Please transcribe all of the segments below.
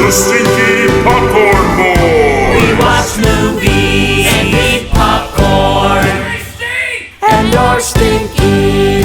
the Stinky Popcorn Boys. We watch movies and eat popcorn. And you're stinky.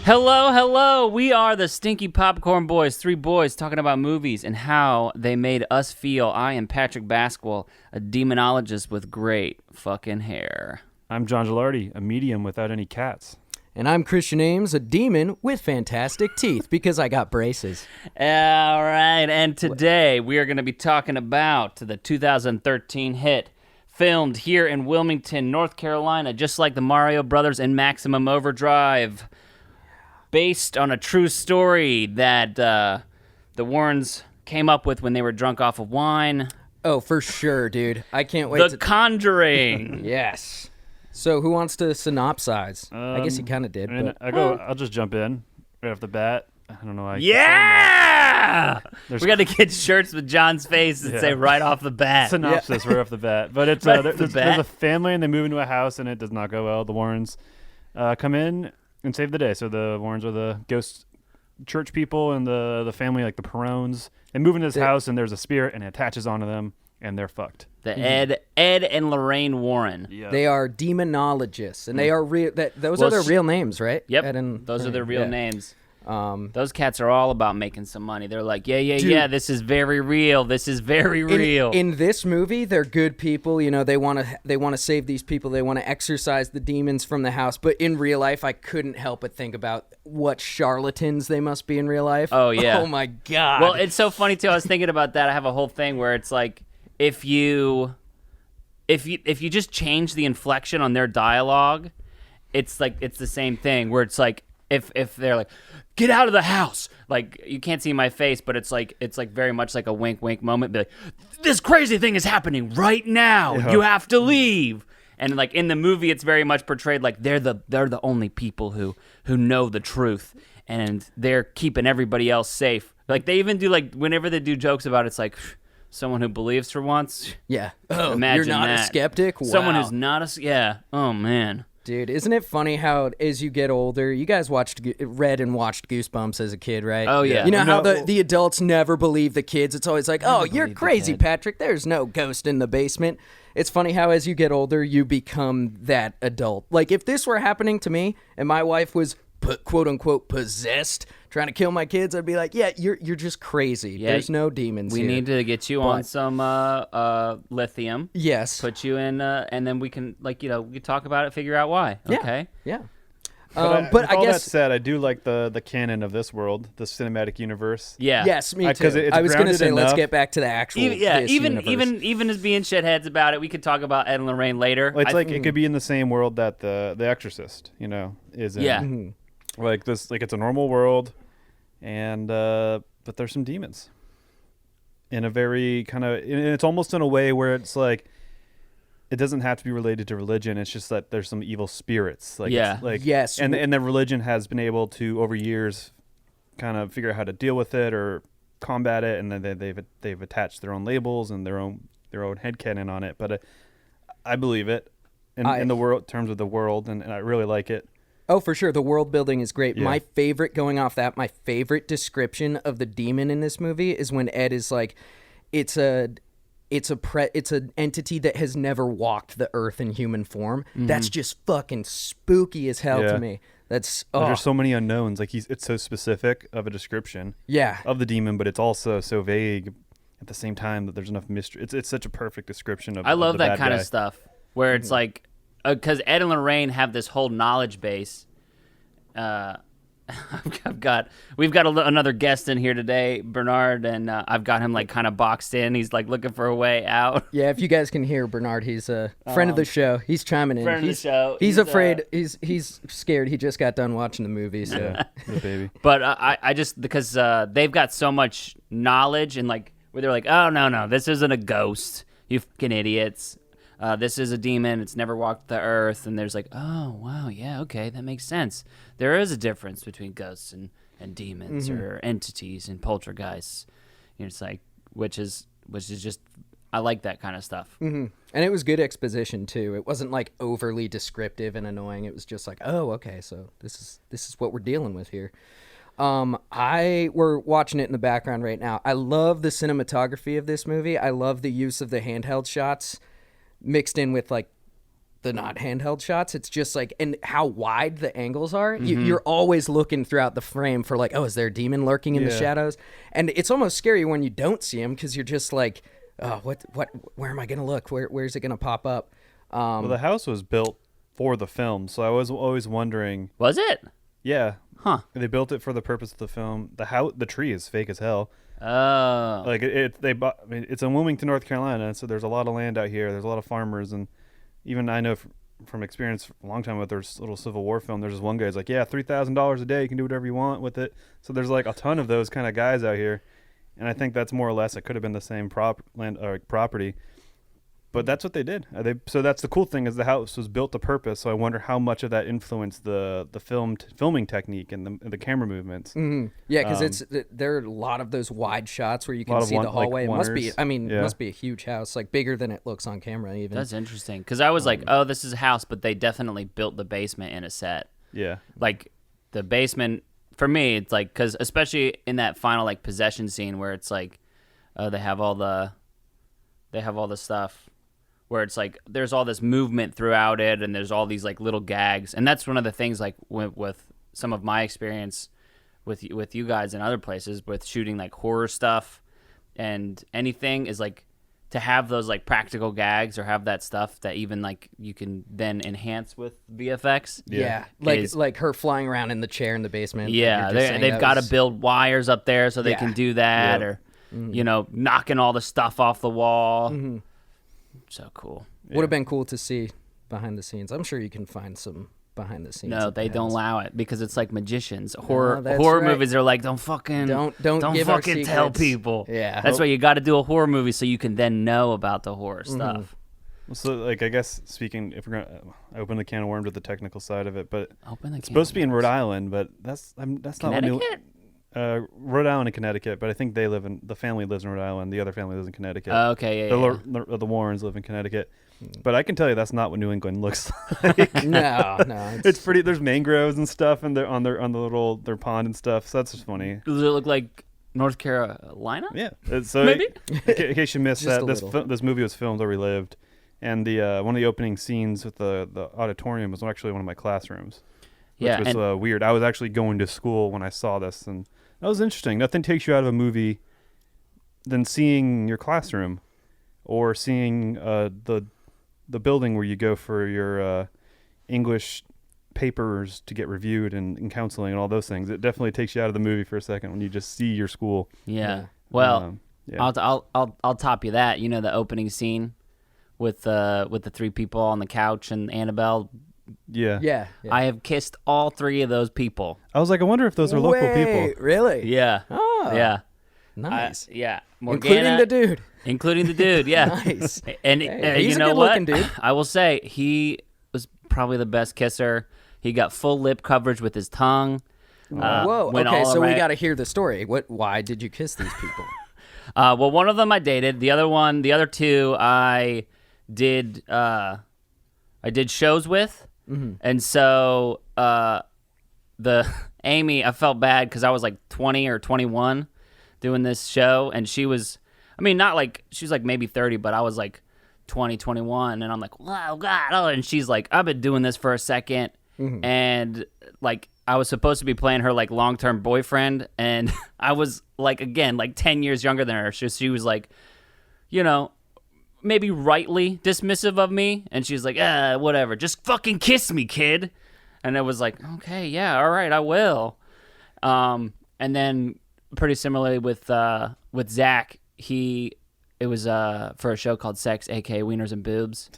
Hello. We are the Stinky Popcorn Boys, three boys talking about movies and how they made us feel. I am Patrick Basquel, a demonologist with great fucking hair. I'm John Gilardi, a medium without any cats. And I'm Christian Ames, a demon with fantastic teeth because I got braces. All right, and today we are going to be talking about the 2013 hit filmed here in Wilmington, North Carolina, just like the Mario Brothers and Maximum Overdrive, based on a true story that the Warrens came up with when they were drunk off of wine. Oh, for sure, dude. I can't wait The Conjuring. Yes. So who wants to synopsize? I guess he kind of did. And But... I'll just jump in right off the bat. I don't know why. Yeah! We got to get shirts with John's face that say right off the bat. Synopsis right off the bat. But it's Right off the there's bat. a family and they move into a house and it does not go well. The Warrens come in and save the day. So the Warrens are the ghost church people and the family, like the Perones. They move into this house and there's a spirit and it attaches onto them and they're fucked. The Ed and Lorraine Warren. Yeah. They are demonologists, and they are real. Those Well, are their real names, right? Yep, Ed and those are their real yeah. names. Those cats are all about making some money. They're like, yeah, this is very real. This is very real. In this movie, they're good people. You know, they want to save these people. They want to exorcise the demons from the house. But in real life, I couldn't help but think about what charlatans they must be in real life. Oh, yeah. Oh my god. Well, it's so funny too. I was thinking about that. I have a whole thing where it's like if you just change the inflection on their dialogue, it's like it's the same thing where it's like if they're like, get out of the house, like you can't see my face, but it's like very much like a wink moment. Be like, this crazy thing is happening right now. Yeah. You have to leave. And like in the movie, it's very much portrayed like they're the only people who know the truth, and they're keeping everybody else safe. Like they even do like whenever they do jokes about it, it's like someone who believes for once. yeah. Oh, Imagine you're not that. a skeptic? Wow. Someone who's not a yeah. Oh man. Dude, isn't it funny how as you get older, you guys read and watched Goosebumps as a kid, right? Oh, yeah. You know how No. the adults never believe the kids. It's always like, oh, you're believe the crazy, kid. Patrick. There's no ghost in the basement. It's funny how as you get older, you become that adult. Like if this were happening to me and my wife was quote unquote possessed, trying to kill my kids, I'd be like, yeah, you're just crazy. Yeah, There's no demons We here. need to get you on But- some lithium. Yes. Put you in, and then we can we can talk about it, figure out why. Yeah. Okay. Yeah. But But I I all guess that said, I do like the canon of this world, the cinematic universe. Yeah. yes, me too. 'Cause it's I was gonna grounded say let's enough. get back to the actual. this universe. even as being shitheads about it, we could talk about Ed and Lorraine later. Well, it's like it could be in the same world that the Exorcist, is in. Yeah. Like this, like it's a normal world, and but there's some demons. In a very kind of, it's almost in a way where it's like, it doesn't have to be related to religion. It's just that there's some evil spirits. Like, Yeah. it's like Yes. and the religion has been able to over years, kind of figure out how to deal with it or combat it, and then they've attached their own labels and their own headcanon on it. But I believe it in the world terms of the world, and I really like it. Oh, for sure. The world building is great. Yeah. My favorite description of the demon in this movie is when Ed is like, it's an entity that has never walked the earth in human form. That's just fucking spooky as hell Yeah. to me. That's There's so many unknowns. Like it's so specific of a description yeah. of the demon, but it's also so vague at the same time that there's enough mystery. It's such a perfect description of. I love of the that bad kind guy. of stuff where it's like, because Ed and Lorraine have this whole knowledge base. We've got another guest in here today, Bernard, and I've got him like kind of boxed in. He's like looking for a way out. Yeah, if you guys can hear Bernard, he's a friend of the show. He's chiming in. friend of the show. He's He's, afraid. He's scared. He just got done watching the movie. So Yeah, the baby. But I just because they've got so much knowledge and like where they're like, oh no, this isn't a ghost, you fucking idiots. This is a demon. It's never walked the earth. And there's like, oh wow, yeah, okay, that makes sense. There is a difference between ghosts and demons or entities and poltergeists. It's like which is just I like that kind of stuff. Mm-hmm. And it was good exposition too. It wasn't like overly descriptive and annoying. It was just like, oh, okay, so this is what we're dealing with here. We're watching it in the background right now. I love the cinematography of this movie. I love the use of the handheld shots mixed in with like the not handheld shots. It's just like, and how wide the angles are. You're always looking throughout the frame for like, oh, is there a demon lurking in the shadows? And it's almost scary when you don't see him because you're just like, oh, where am I gonna look? Where's it gonna pop up? Well, the house was built for the film, so I was always wondering. Was it? Yeah. Huh. They built it for the purpose of the film. The tree is fake as hell. Oh. Like they bought. I mean, it's in Wilmington, North Carolina, so there's a lot of land out here. There's a lot of farmers, and even I know from experience a long time with their little Civil War film. There's this one guy's like, yeah, $3,000 a day, you can do whatever you want with it. So there's like a ton of those kind of guys out here, and I think that's more or less it could have been the same property. But that's what they did. So that's the cool thing is the house was built to purpose. So I wonder how much of that influenced the filming technique and the camera movements. Mm-hmm. Yeah, because there are a lot of those wide shots where you can see the hallway. It must be. I mean, it must be a huge house, like bigger than it looks on camera. Even that's interesting because I was like, oh, this is a house, but they definitely built the basement in a set. Yeah, like the basement for me, it's like because especially in that final like possession scene where it's like, they have all the stuff. Where it's like there's all this movement throughout it, and there's all these like little gags, and that's one of the things like with some of my experience with you guys and other places with shooting like horror stuff and anything is like to have those like practical gags or have that stuff that even like you can then enhance with VFX. Yeah. Like her flying around in the chair in the basement. Yeah, they've got to build wires up there so they can do that, or you know, knocking all the stuff off the wall. Mm-hmm. So cool. Would have been cool to see behind the scenes. I'm sure you can find some behind the scenes. No, they don't allow it because it's like magicians. Horror that's right. movies are like, don't fucking give fucking tell people. Yeah, that's why you got to do a horror movie so you can then know about the horror stuff. So, like, I guess speaking, if we're gonna open the can of worms with the technical side of it, but it's supposed to be in Rhode Island, but that's not what Rhode Island and Connecticut, but I think the family lives in Rhode Island. The other family lives in Connecticut. Okay, The Warrens live in Connecticut. But I can tell you that's not what New England looks like. No. It's pretty. There's mangroves and stuff, and they're on their pond and stuff. So that's just funny. Does it look like North Carolina? Yeah. So maybe. In case you missed that, this movie was filmed where we lived, and the one of the opening scenes with the auditorium was actually one of my classrooms, which was weird. I was actually going to school when I saw this, and that was interesting. Nothing takes you out of a movie than seeing your classroom or seeing the building where you go for your English papers to get reviewed and counseling and all those things. It definitely takes you out of the movie for a second when you just see your school. Yeah. Well, I'll top you that. You know the opening scene with the three people on the couch and Annabelle. Yeah. I have kissed all three of those people. I was like, I wonder if those are local people. Really? Yeah. Oh. Yeah. Nice. Yeah. Including the dude. Yeah. Nice. And he's you know a what? good-looking dude. I will say he was probably the best kisser. He got full lip coverage with his tongue. Whoa. Okay, so we got to hear the story. Why did you kiss these people? Well, one of them I dated. The other two I did shows with. Mm-hmm. And so the Amy, I felt bad because I was like 20 or 21 doing this show, and she was, I mean, not like, she was like maybe 30, but I was like 20, 21, and I'm like, wow, God, and she's like, I've been doing this for a second, and like, I was supposed to be playing her like long-term boyfriend, and I was like, again, like 10 years younger than her, so she was like, you know, maybe rightly dismissive of me, and she's like, whatever, just fucking kiss me, kid. And it was like, okay, yeah, all right, I will. And then pretty similarly with Zach, it was for a show called Sex, aka Wieners and Boobs.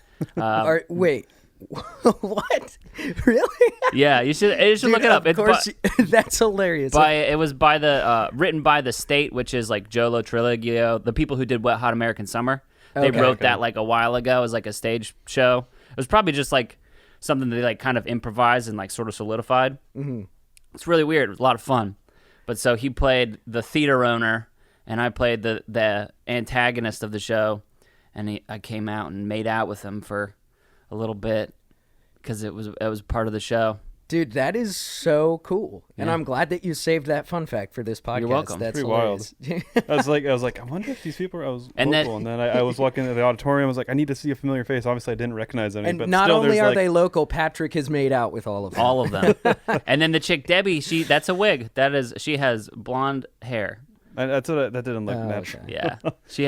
Wait, what? Really? Yeah, you should look it up. Of course, that's hilarious. It was by the written by The State, which is like Jolo Triligio, the people who did Wet Hot American Summer. They wrote that like a while ago as like a stage show. It was probably just like something that they like kind of improvised and like sort of solidified. Mm-hmm. It's really weird. It was a lot of fun. But so he played the theater owner, and I played the antagonist of the show, and I came out and made out with him for a little bit because it was part of the show. Dude, that is so cool, and I'm glad that you saved that fun fact for this podcast. welcome. That's Pretty wild. hilarious. I was like, I wonder if these people are And local. And then I was walking into the auditorium. I was like, I need to see a familiar face. Obviously, I didn't recognize any. And but not still, only there's are like, they local, Patrick has made out with all of them. All of them. And then the chick Debbie, that's a wig. She has blonde hair. that didn't look Oh, natural. okay. Yeah, she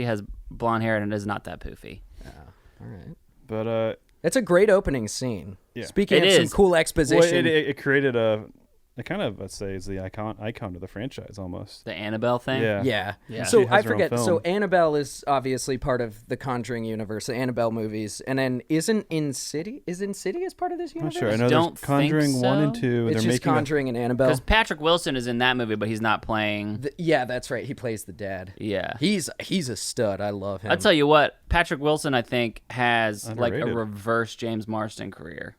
has blonde hair and it is not that poofy. All right. But It's a great opening scene. Yeah. Speaking It of some is. cool well, exposition. it created a kind of, let's say, is the icon to the franchise almost. The Annabelle thing. Yeah. Yeah. Yeah. So She has I her own forget. So film. Annabelle is obviously part of the Conjuring universe, the Annabelle movies, and then is Insidious part of this I'm not universe? sure. I know Don't there's Conjuring think 1 and so. 2. It's They're just making Conjuring and Annabelle. Because Patrick Wilson is in that movie, but he's not playing. Yeah, that's right. He plays the dad. Yeah. He's a stud. I love him. I'll tell you what, Patrick Wilson, I think, has like a Underrated. reverse James Marsden career.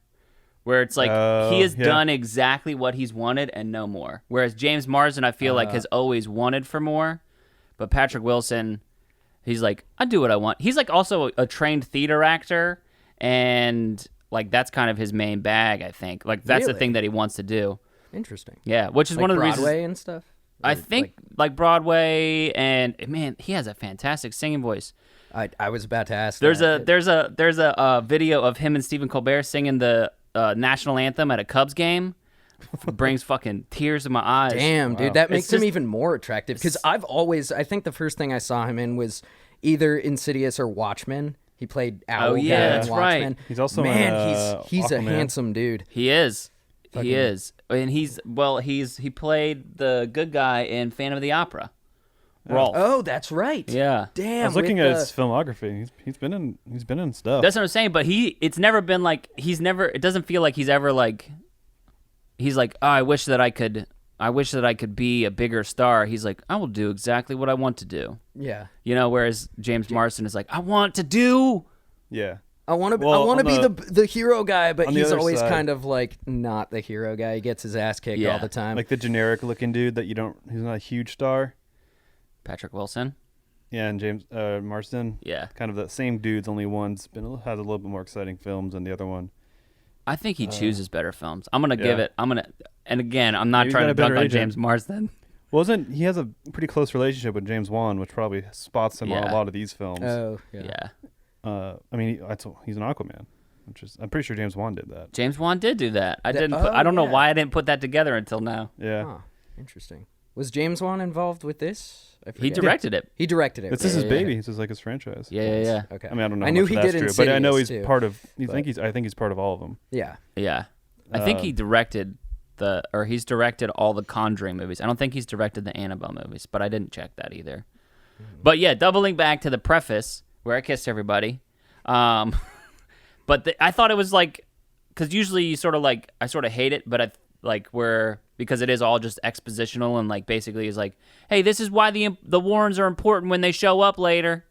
Where it's like Oh, he has yeah. done exactly what he's wanted and no more. Whereas James Marsden, I feel like, has always wanted for more. But Patrick Wilson, he's like, I do what I want. He's like also a trained theater actor. And like that's kind of his main bag, I think. Like that's the Really? thing that he wants to do. Interesting. Yeah, which is Like one of the Broadway reasons. and stuff. I Or, think like Broadway and man, he has a fantastic singing voice. I was about to ask. There's that. a video of him and Stephen Colbert singing the national anthem at a Cubs game. Brings fucking tears to my eyes. Damn, dude, that makes It's him just- even more attractive. Because I think the first thing I saw him in was either Insidious or Watchmen. He played Owl. Oh, yeah, Guy in that's right. Watchmen. He's also man, in, he's a Aquaman. handsome dude. He is. He is. And he played the good guy in Phantom of the Opera. Rolf. Oh, that's right. Yeah. Damn. I was looking with at the- his filmography. He's been in stuff. That's what I'm saying, but it's never been like it doesn't feel like he's ever like he's like, "Oh, I wish that I could be a bigger star." He's like, "I will do exactly what I want to do." Yeah. You know, whereas James Marsden is like, "I want to do." yeah. I want to. Well, I want to on be the hero guy, but on the he's other always side- kind of like not the hero guy. He gets his ass kicked Yeah. all the time. Like the generic looking dude that he's not a huge star. Patrick Wilson. Yeah, and James Marsden. Yeah. Kind of that same dude's only has a little bit more exciting films than the other one. I think he chooses better films. I'm going to give yeah. it and again, I'm not Maybe he's trying got to a better dunk on agent. James Marsden. He has a pretty close relationship with James Wan, which probably spots him on Yeah. a lot of these films. oh yeah. Yeah. I mean, he's an Aquaman, I'm pretty sure James Wan did that. James Wan did do that. I oh, don't know yeah. why I didn't put that together until now. Yeah. Huh. Interesting. Was James Wan involved with this? I He forget. directed it. He directed it. This is right? his baby. This is like his franchise. Yeah. Okay. I mean, I don't know. I how knew much he of that's did true, but I know he's Insidious, too, part of. but- I think he's part of all of them. Yeah. Yeah. I think he directed he's directed all the Conjuring movies. I don't think he's directed the Annabelle movies, but I didn't check that either. But yeah, doubling back to the preface where I kissed everybody. But I thought it was like, because usually you sort of like, I sort of hate it, but because it is all just expositional and like basically is like, hey, this is why the Warrens are important when they show up later.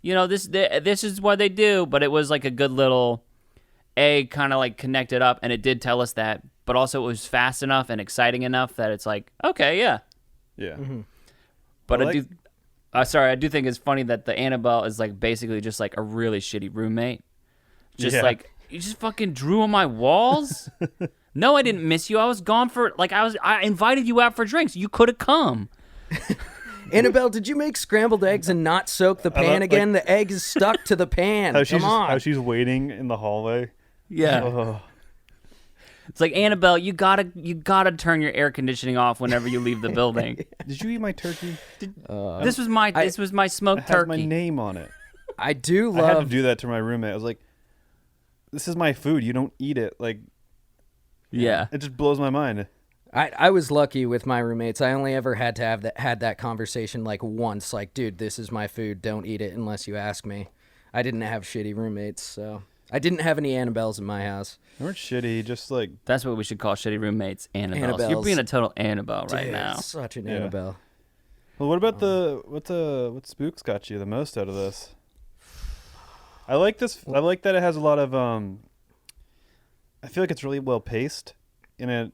You know, this is what they do. But it was like a good little, kind of like connected up, and it did tell us that, but also it was fast enough and exciting enough that it's like, okay, yeah. Yeah. But I I like- do, I do think it's funny that the Annabelle is like basically just like a really shitty roommate. Just Yeah. like, you just fucking drew on my walls? No, I didn't miss you. I was gone I invited you out for drinks. You could have come. Annabelle, did you make scrambled eggs and not soak the pan like- again? The egg is stuck to the pan. Come on. How she's waiting in the hallway. Yeah. Oh, It's like, Annabelle, you gotta turn your air conditioning off whenever you leave the building. did you eat my turkey? This was my smoked It has turkey. my name on it. I do I had to love. do that to my roommate. I was like, "This is my food. You don't eat it." Like, Yeah. it just blows my mind. I was lucky with my roommates. I only ever had to had that conversation like once. Like, dude, this is my food. Don't eat it unless you ask me. I didn't have shitty roommates, so I didn't have any Annabelles in my house. They weren't shitty. Just like That's what we should call shitty roommates, Annabelles. You're Annabelles. being a total Annabelle right Dude, now. such an Yeah. Annabelle. Well, what about what spooks got you the most out of this? I like this. I like that it has a lot of. I feel like it's really well paced, and it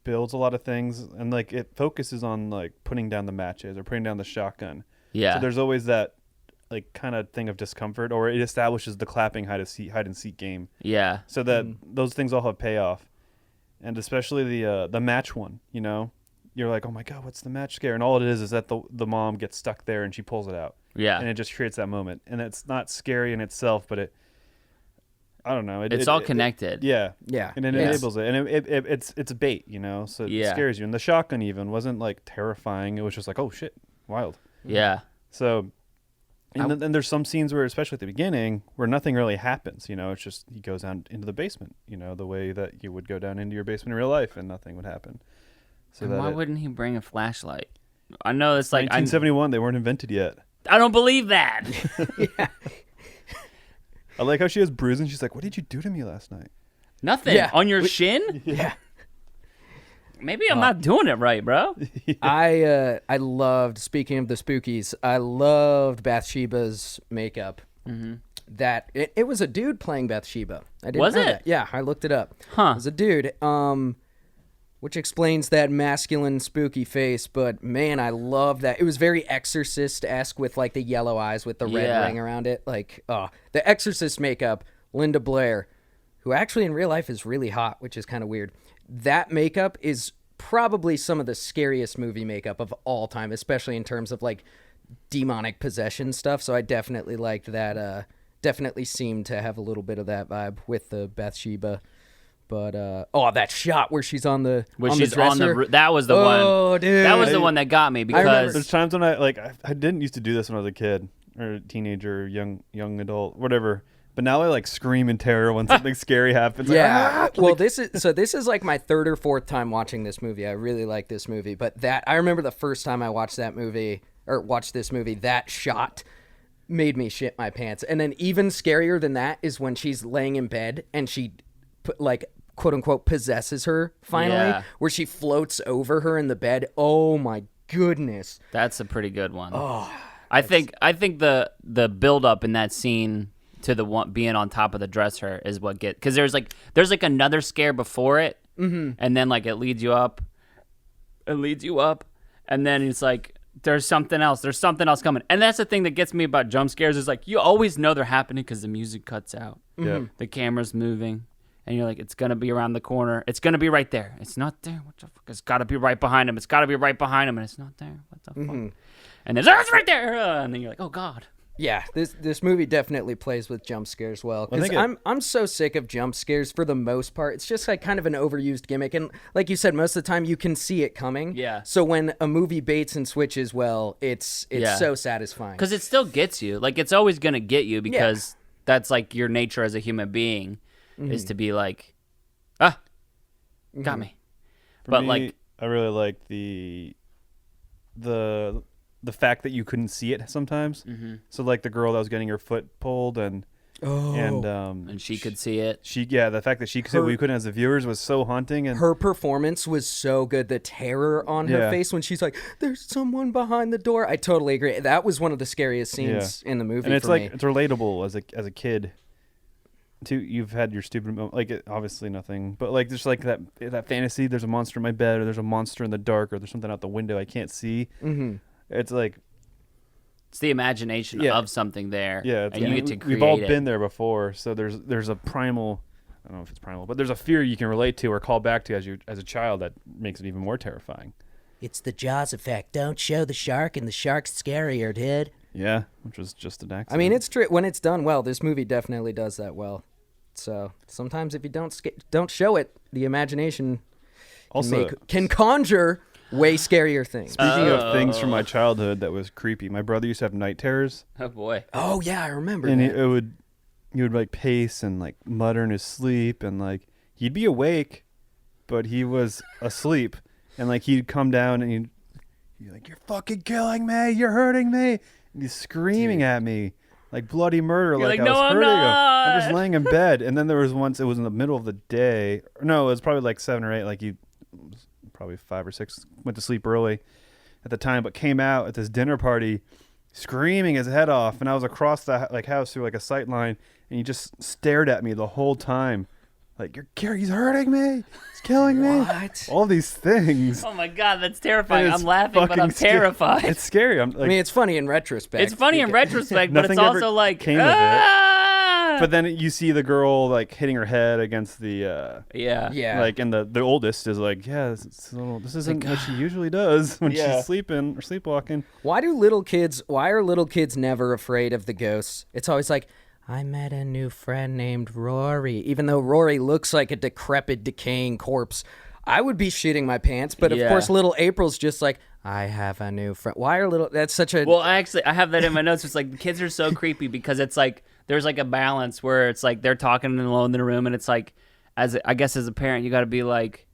builds a lot of things, and like it focuses on like putting down the matches or putting down the shotgun. Yeah. So there's always that like kind of thing of discomfort, or it establishes the clapping hide and seek game, Yeah. so that those things all have payoff. and especially the match one. You know, you're like, oh my god, what's the match scare? And all it is that the mom gets stuck there and she pulls it out. Yeah. And it just creates that moment, and it's not scary in itself, but I don't know. It's all connected. Yeah. Yeah. And it Yes. enables it, and it's a bait, you know, so it Yeah. scares you. And the shotgun even wasn't like terrifying; it was just like, oh shit, wild. Yeah. So, and then there's some scenes where, especially at the beginning, where nothing really happens. You know, it's just he goes down into the basement. You know, the way that you would go down into your basement in real life, and nothing would happen. So And that why wouldn't he bring a flashlight? I know it's like 1971, they weren't invented yet. I don't believe that. I like how she has bruising. She's like, "What did you do to me last night?" Nothing Yeah. on your shin. Yeah. Maybe I'm not doing it right, bro. I loved, speaking of the spookies, I loved Bathsheba's makeup. Mm-hmm. That it was a dude playing Bathsheba. I didn't Was know it? that. Yeah, I looked it up. Huh. It was a dude. Which explains that masculine spooky face, but man, I love that. It was very Exorcist-esque with like the yellow eyes with the red Yeah. ring around it. Like, the Exorcist makeup, Linda Blair, who actually in real life is really hot, which is kind of weird. That makeup is probably some of the scariest movie makeup of all time, especially in terms of like demonic possession stuff. So I definitely liked that. Definitely seemed to have a little bit of that vibe with the Bathsheba. But that shot where she's on the When on she's the on the dresser. that was the one. Oh, dude. That was the one that got me remember- because There's times when I didn't used to do this when I was a kid or a teenager, young adult, whatever. But now I like scream in terror when something scary happens. Like, Yeah. Well, this is like my third or fourth time watching this movie. I really like this movie, but I remember the first time I watched this movie, that shot made me shit my pants. And then even scarier than that is when she's laying in bed and she like quote unquote possesses her finally, Yeah. where she floats over her in the bed. Oh my goodness. that's a pretty good one. I think the build up in that scene to the one being on top of the dresser is what because there's like another scare before it, and then like it leads you up, and then it's like there's something else coming, and that's the thing that gets me about jump scares is like you always know they're happening because the music cuts out, Yeah. the camera's moving, and you're like it's gonna be around the corner, it's gonna be right there, it's not there, what the fuck, it's gotta be right behind him, and it's not there, what the fuck, and then it's right there, and then you're like, oh god. Yeah, this movie definitely plays with jump scares well. I Because think I'm so sick of jump scares for the most part. It's just like kind of an overused gimmick, and like you said, most of the time you can see it coming. Yeah. So when a movie baits and switches well, it's Yeah. so satisfying. Because it still gets you. Like, it's always going to get you because that's, like, your nature as a human being is to be like, got me. For But, me, like, I really like the fact that you couldn't see it sometimes. Mm-hmm. So like the girl that was getting her foot pulled and and she could see it. the fact that she could see it, we couldn't as the viewers was so haunting. And Her performance was so good. The terror on her Yeah. face when she's like, "There's someone behind the door." I totally agree. That was one of the scariest scenes in the movie. and it's for like me. it's relatable as a kid. You've had your stupid moment, like obviously nothing, but like there's like that fantasy. There's a monster in my bed, or there's a monster in the dark, or there's something out the window I can't see. Mm-hmm. It's like It's the imagination Yeah. of something there. yeah, and you get to create we've all it. been there before. So there's a primal. I don't know if it's primal, but there's a fear you can relate to or call back to as a child that makes it even more terrifying. It's the Jaws effect. Don't show the shark, and the shark's scarier, dude. Yeah, which was just an accident. I mean, it's true when it's done well. This movie definitely does that well. So sometimes if you don't show it, the imagination also can conjure way scarier things. speaking of things from my childhood that was creepy. My brother used to have night terrors, Oh, boy. Oh yeah, I remember and that. he would like pace and like mutter in his sleep, and like he'd be awake, but he was asleep, and like he'd come down and he'd be like, "You're fucking killing me! You're hurting me!" And he's screaming at me like bloody murder, You're like, I "No, was I'm hurting him. not." I'm just laying in bed, and then there was once it was in the middle of the day. No, it was probably like 7 or 8. Like he was probably 5 or 6. Went to sleep early at the time, but came out at this dinner party screaming his head off, and I was across the house through like a sight line, and he just stared at me the whole time like, he's hurting me, he's killing me, What? all these things. Oh, my God. That's terrifying. And I'm it's laughing, but fucking I'm terrified. It's scary. I'm like, I mean, it's funny in retrospect. It's funny in retrospect, but it's Nothing ever also like, came of it. But then you see the girl like hitting her head against the Yeah. Yeah. like, and the oldest is like, yeah, this isn't what she usually does when Yeah. she's sleeping or sleepwalking. Why are little kids never afraid of the ghosts? It's always like, I met a new friend named Rory. Even though Rory looks like a decrepit, decaying corpse, I would be shitting my pants. But of Yeah. course, little April's just like, I have a new friend. Why are that's such a... Well, I have that in my notes. It's like the kids are so creepy because it's like there's like a balance where it's like they're talking alone in the room, and it's like, I guess as a parent, you got to be like,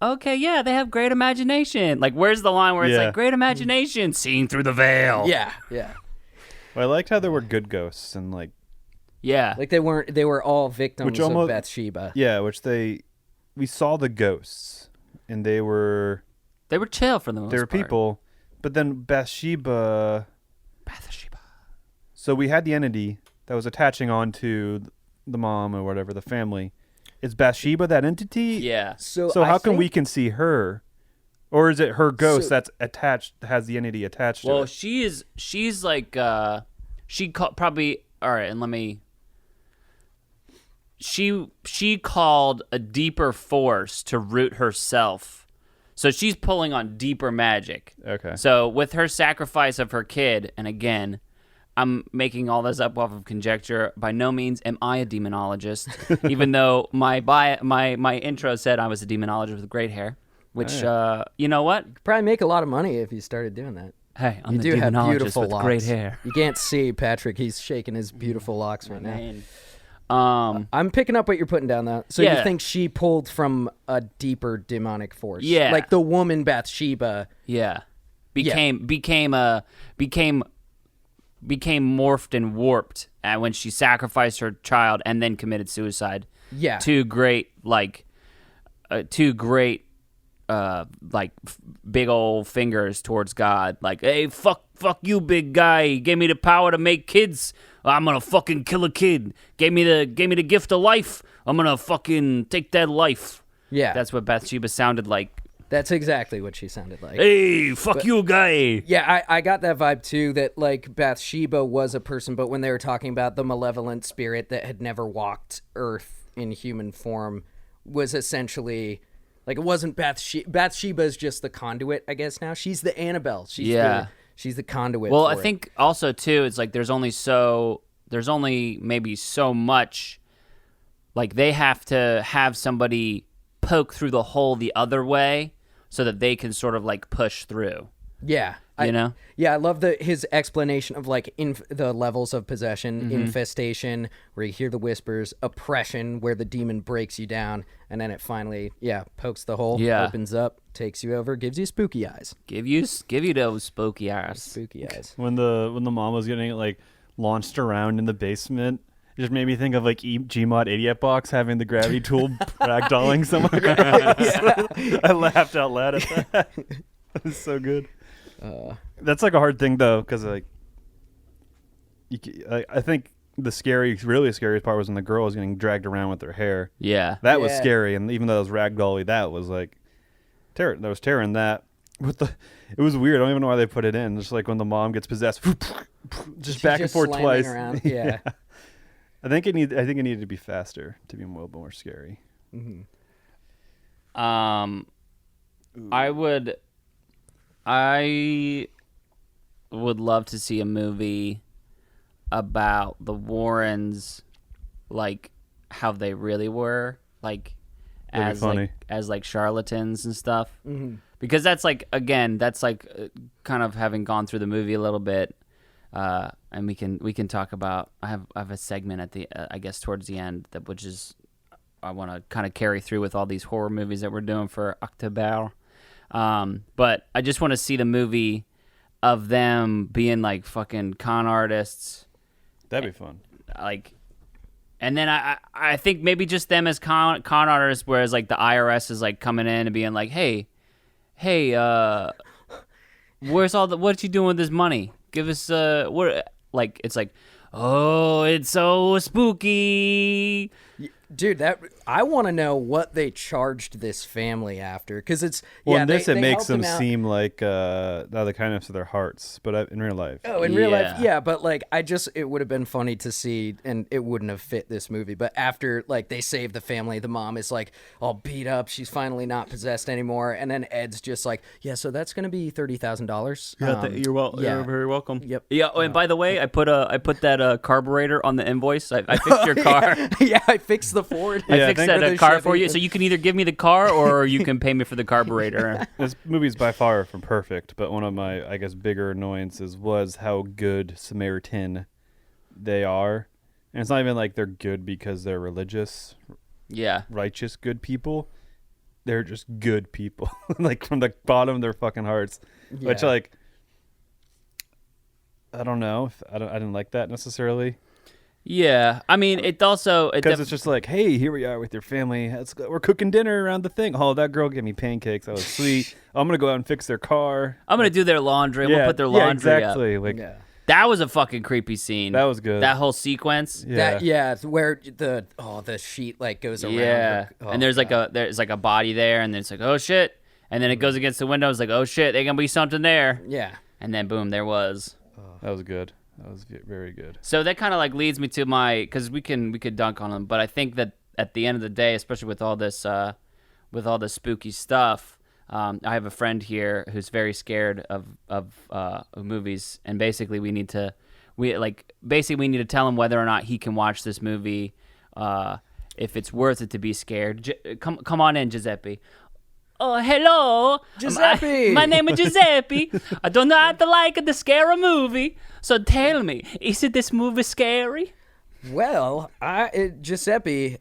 okay, yeah, they have great imagination. Like, where's the line where it's Yeah. like great imagination seen through the veil? yeah. Well, I liked how there were good ghosts and like, Yeah. Like they were all victims Which almost- of Bathsheba. yeah, we saw the ghosts and they were chill for the most part. people, but then Bathsheba. So we had the entity that was attaching onto the mom or whatever, the family. Is Bathsheba that entity? Yeah. So how come we can see her? Or is it her ghost that's attached, has the entity attached to Well, it? she's like probably all right, and let me. She called a deeper force to root herself, so she's pulling on deeper magic. Okay. So with her sacrifice of her kid, and again, I'm making all this up off of conjecture. By no means am I a demonologist, even though my intro said I was a demonologist with great hair. Which you know what? Probably make a lot of money if you started doing that. Hey, I'm You the do have demonologist beautiful with locks. great hair. You can't see Patrick. He's shaking his beautiful locks right now. Man. I'm picking up what you're putting down, though. So Yeah. you think she pulled from a deeper demonic force? Yeah. Like the woman Bathsheba. Yeah. Became morphed and warped when she sacrificed her child and then committed suicide. Yeah. Two great big old fingers towards God. Like, hey, fuck you, big guy. He gave me the power to make kids. I'm gonna fucking kill a kid. Gave me the gift of life. I'm gonna fucking take that life. Yeah. That's what Bathsheba sounded like. That's exactly what she sounded like. Hey, fuck you, guy. Yeah, I got that vibe too, that like Bathsheba was a person, but when they were talking about the malevolent spirit that had never walked Earth in human form, was essentially like, it wasn't Bathsheba. Bathsheba is just the conduit, I guess now. She's the Annabelle. She's the conduit. Well, for I it. think also too, it's like there's only maybe so much. Like they have to have somebody poke through the hole the other way so that they can sort of like push through. Yeah. You know? Yeah, I love his explanation of like the levels of possession, infestation, where you hear the whispers, oppression, where the demon breaks you down, and then it finally, pokes the hole, Yeah. opens up, takes you over, gives you spooky eyes. Give you those spooky eyes. Spooky eyes. When the mom was getting like launched around in the basement, it just made me think of like Gmod Idiot Box having the gravity tool ragdolling someone. I laughed out loud at that. That was so good. That's like a hard thing though, because like I think really scariest part was when the girl was getting dragged around with her hair. Yeah. That was Yeah. scary, and even though it was ragdolly, that was like terror. There was terror in that. It was weird. I don't even know why they put it in. Just like when the mom gets possessed, just She's back and just forth slamming twice. around. Yeah. I think it needed to be faster to be a little more scary. I would love to see a movie about the Warrens, like how they really were, like That'd be funny. as charlatans and stuff. Because that's like, again, that's like kind of having gone through the movie a little bit, and we can talk about. I have a segment at the I guess towards the end which is I want to kind of carry through with all these horror movies that we're doing for October. But I just want to see the movie of them being like fucking con artists, That'd be fun. like, and then I think maybe just them as con artists, whereas like the IRS is like coming in and being like, hey, where's what you doing with this money? Give us what, like, it's like, oh, it's so spooky. Dude, I want to know what they charged this family after, because it's Well, yeah. in this, they it makes helped them him out. seem like the kindness of their hearts, but in real life, Oh, in real life, Yeah. yeah, but like it would have been funny to see, and it wouldn't have fit this movie. But after like they save the family, the mom is like all beat up. She's finally not possessed anymore, and then Ed's just like, yeah, so that's gonna be $30,000. You're very welcome. Yep. Yeah. Oh, and by the way, I put that carburetor on the invoice. I fixed your car. Yeah, I fixed the Ford. I Yeah, fixed thank- that for the car for Chevy. you, so you can either give me the car or you can pay me for the carburetor. this movie's by far from perfect. But one of my, I guess, bigger annoyances was how good Samaritan they are, and it's not even like they're good because they're religious, Yeah. righteous, good people. They're just good people, like from the bottom of their fucking hearts. Which, Yeah. like, I don't know. I didn't like that necessarily. Yeah. I mean, it also Because it's just like, hey, here we are with your family. We're cooking dinner around the thing. Oh, that girl gave me pancakes. That was sweet. I'm gonna go out and fix their car. I'm gonna do their laundry. I'm gonna put their laundry up. exactly. Like Yeah. That was a fucking creepy scene. That was good. That whole sequence. yeah. Where the sheet like goes around. Yeah. her- oh, And there's like a body there, and then it's like, oh shit. And then it goes against the window. It's like, oh shit, there's gonna be something there. yeah. And then boom, there was. That was good. That was very good. So that kind of like leads me to because we could dunk on them, but I think that at the end of the day, especially with all this spooky stuff, I have a friend here who's very scared of movies, and basically we need to tell him whether or not he can watch this movie, if it's worth it to be scared. Come on in, Giuseppe. Oh, hello. Giuseppe. My name is Giuseppe. I do not like the scary movie. So tell me, is this movie scary? Well, Giuseppe,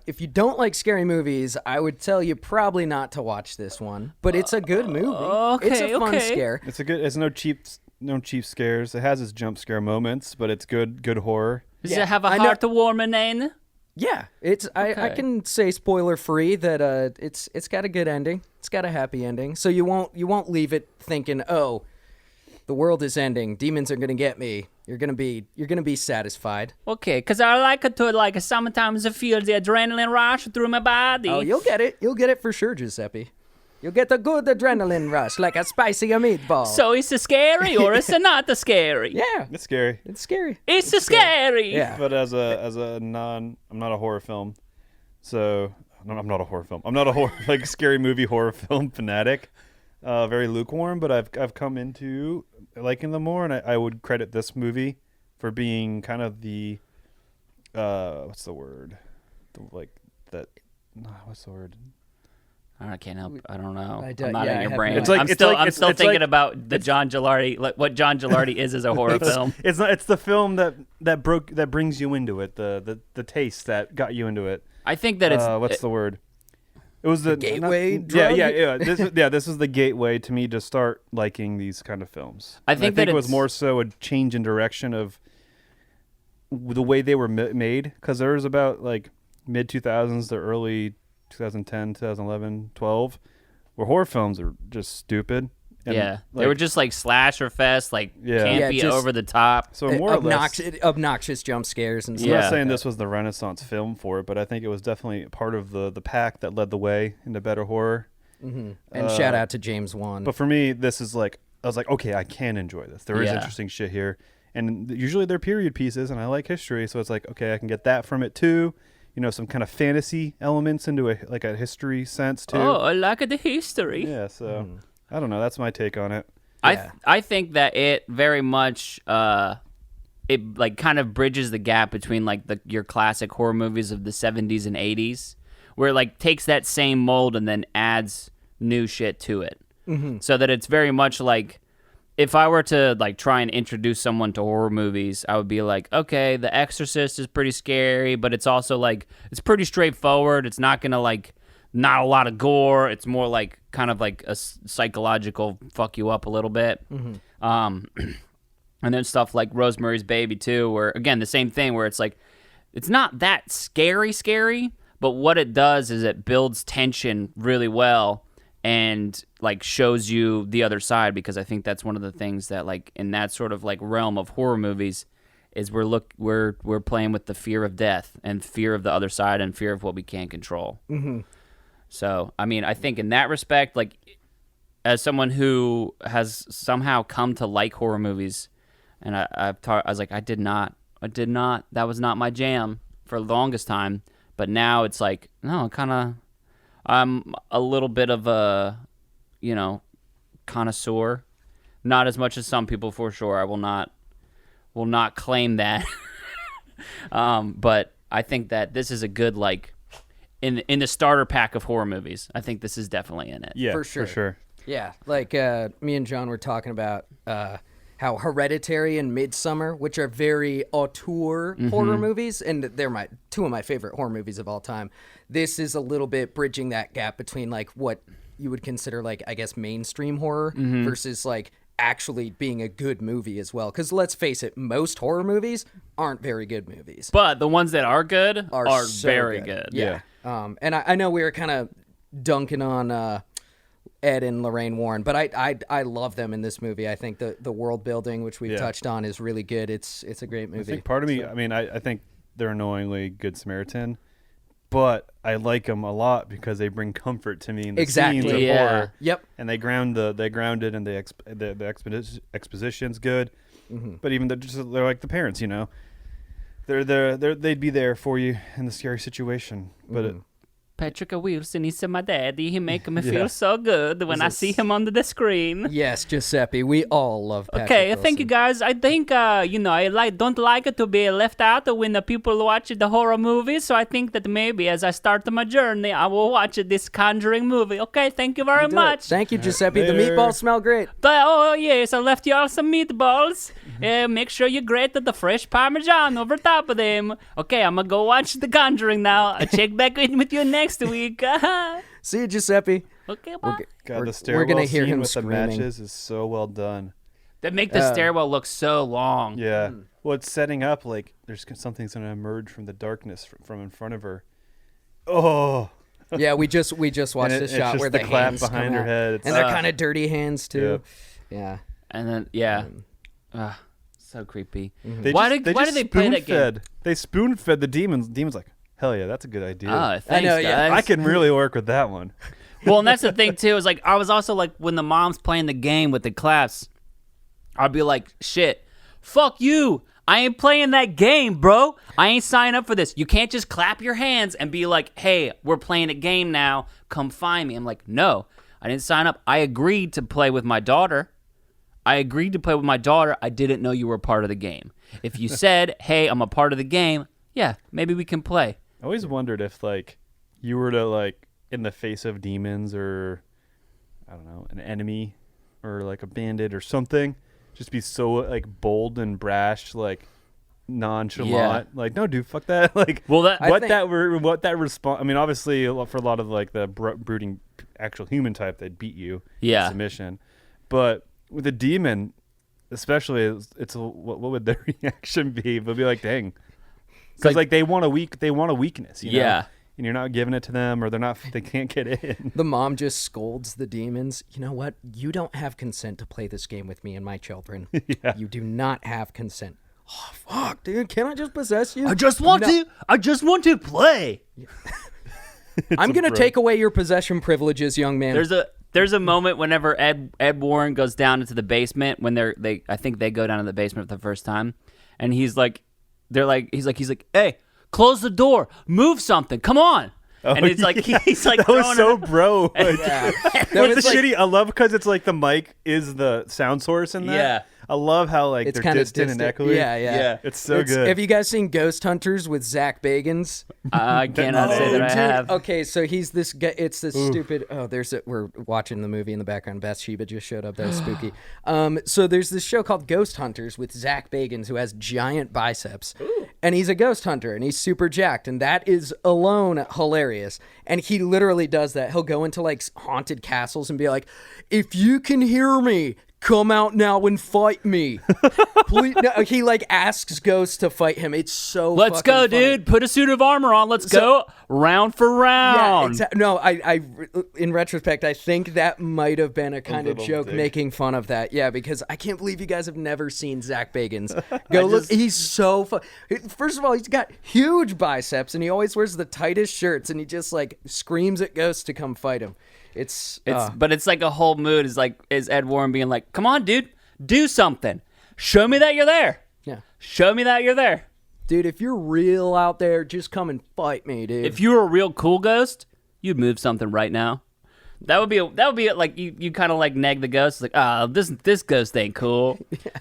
if you don't like scary movies, I would tell you probably not to watch this one. But it's a good movie. It's a fun scare. It's no cheap scares. It has its jump scare moments, but it's good horror. Does Yeah, it have a I know- heartwarming end? Yeah, I Okay. can say spoiler free that it's got a good ending. It's got a happy ending. So you won't leave it thinking, "Oh, the world is ending. Demons are going to get me." You're going to be satisfied. Okay, because I like it to sometimes feel the adrenaline rush through my body. Oh, you'll get it. You'll get it for sure, Giuseppe. You'll get a good adrenaline rush like a spicy meatball. So is it scary or is it not scary? yeah, It's scary. it's scary. It's scary. Yeah. But I'm not a horror film. So I'm not a horror film. I'm not a horror like scary movie horror film fanatic. Very lukewarm, but I've come into liking them more, and I would credit this movie for being kind of the what's the word? What's the word? I can't help. I don't know. I I'm not in your have brain. no It's like- I'm it's still like- I'm it's- still it's thinking like- about the John Gilardi, like what John Gilardi is as a horror film. It's not. It's the film that brings you into it. The taste that got you into it. I think that it's What's the word? It was the gateway Yeah, drug? yeah. This was the gateway to me to start liking these kind of films. I And think that it was it's- more so a change in direction of the way they were made, because there was about like mid 2000s to early 2010, 2011, 12, where horror films are just stupid. And, yeah. They like, were just like slasher fest, like Yeah. campy, Yeah, just- over the top. so more or less. obnoxious jump scares and I'm stuff. Yeah. not saying this was the Renaissance film for it, but I think it was definitely part of the pack that led the way into better horror. And shout out to James Wan. But for me, this is like, I was like, okay, I can enjoy this. There is Yeah. interesting shit here. And usually they're period pieces, and I like history, so it's like, okay, I can get that from it too. You know, some kind of fantasy elements into a history sense too. Oh, I like the history. Yeah, so I don't know. That's my take on it. I think that it very much it like kind of bridges the gap between like your classic horror movies of the 70s and 80s, where it like takes that same mold and then adds new shit to it. So that it's very much like, if I were to like try and introduce someone to horror movies, I would be like, okay, The Exorcist is pretty scary, but it's also like, it's pretty straightforward. It's not gonna like, not a lot of gore. It's more like kind of like a psychological fuck you up a little bit. And then stuff like Rosemary's Baby too, where again the same thing, where it's like, it's not that scary, but what it does is it builds tension really well and like shows you the other side, because I think that's one of the things that like in that sort of like realm of horror movies, is we're playing with the fear of death and fear of the other side and fear of what we can't control. Mm-hmm. So, I mean, I think in that respect, like, as someone who has somehow come to like horror movies, and I was like, I did not, that was not my jam for the longest time, but now it's like, no, I'm a little bit of a, connoisseur, not as much as some people for sure. I will not claim that, but I think that this is a good, like, in the starter pack of horror movies. I think this is definitely in it. Yeah, For sure. Yeah, like me and John were talking about how Hereditary and Midsummer, which are very auteur horror movies, and they're two of my favorite horror movies of all time. This is a little bit bridging that gap between like what you would consider like, I guess, mainstream horror versus like actually being a good movie as well. Because let's face it, most horror movies aren't very good movies. But the ones that are good are so very good. Yeah. And I know we were kind of dunking on Ed and Lorraine Warren, but I love them in this movie. I think the world building, which we've touched on, is really good. It's a great movie. I think part of me, I mean, I think they're annoyingly Good Samaritan, but I like them a lot because they bring comfort to me in the scenes of horror. Yep. And they grounded, and the exposition's good. But even they're like the parents, they'd be there for you in the scary situation. But Patrick Wilson, he's my daddy. He make me feel so good when I see him on the screen. Yes, Giuseppe. We all love Patrick Okay, Wilson. thank you guys. I think I don't like it to be left out when the people watch the horror movies. So I think that maybe as I start my journey, I will watch this Conjuring movie. Okay, thank you very much. Thank you, Giuseppe. The Later. meatballs smell great. Oh yes, I left you all some meatballs. Make sure you grate the fresh Parmesan over top of them. Okay, I'm gonna go watch The Conjuring now. I'll check back in with you next week. See you, Giuseppe. Okay, bye. God, We're the stairwell gonna hear scene him with screaming. the matches is so well done. That make the stairwell look so long. Yeah. Well, it's setting up like something's going to emerge from the darkness from in front of her. Oh. Yeah, we just watched And the it's shot just where the the clap hands behind come her out. head. It's- and they're kind of dirty hands too. Yeah. And then so creepy. They Why just- did they play that game? spoon-fed. They spoon-fed the demons. The demon's like, hell yeah, that's a good idea. Oh, thanks, I know, yeah. guys. I can really work with that one. Well, and that's the thing too. Is like I was also like when the mom's playing the game with the claps, I'd be like, "Shit, fuck you! I ain't playing that game, bro. I ain't signing up for this. You can't just clap your hands and be like, hey, we're playing a game now. Come find me." I'm like, no, I didn't sign up. I agreed to play with my daughter. I didn't know you were a part of the game. If you said, hey, I'm a part of the game, yeah, maybe we can play. I always wondered if like you were to like in the face of demons or I don't know, an enemy or like a bandit or something, just be so like bold and brash, like nonchalant, like no, dude, fuck that. Like, Well, that- I what think- that response. I mean, obviously, for a lot of like the brooding actual human type, they'd beat you. Yeah. in submission, but with a demon, especially, what would their reaction be? They'll be like, dang, because like they want a weakness, you know? Yeah. And you're not giving it to them, or they can't get in. The mom just scolds the demons. You know what? You don't have consent to play this game with me and my children. Yeah. You do not have consent. Oh, fuck, dude. Can I just possess you? I just want to play. I'm going to take away your possession privileges, young man. There's a moment whenever Ed Warren goes down into the basement when I think they go down to the basement for the first time, and he's like, hey, close the door, move something, come on. And it's like he's like that was throwing so it- bro. Yeah. That With was the like- shitty, I love because it's like the mic is the sound source in that. Yeah. I love how like It's they're kind of distant and echoey. Yeah. It's so good. Have you guys seen Ghost Hunters with Zach Bagans? I cannot say that I Dude, have. Okay, so he's this guy. It's this stupid. Oh, we're watching the movie in the background. Bathsheba just showed up. That was spooky. So there's this show called Ghost Hunters with Zach Bagans, who has giant biceps, and he's a ghost hunter, and he's super jacked, and that is alone hilarious. And he literally does that. He'll go into like haunted castles and be like, "If you can hear me, come out now and fight me. Please. No, he like asks Ghost to fight him. It's so Let's fucking go, funny. dude. Put a suit of armor on. Let's go round for round. Yeah, no, I, in retrospect, I think that might have been a kind of little joke dig. making fun of that. Yeah, because I can't believe you guys have never seen Zach Bagans. Go look, he's so fun. First of all, he's got huge biceps, and he always wears the tightest shirts, and he just like screams at Ghost to come fight him. But it's like a whole mood is Ed Warren being like, come on, dude, do something. Show me that you're there. Yeah. Show me that you're there. Dude, if you're real out there, just come and fight me, dude. If you were a real cool ghost, you'd move something right now. That would be like you kind of like neg the ghost, like, this ghost ain't cool.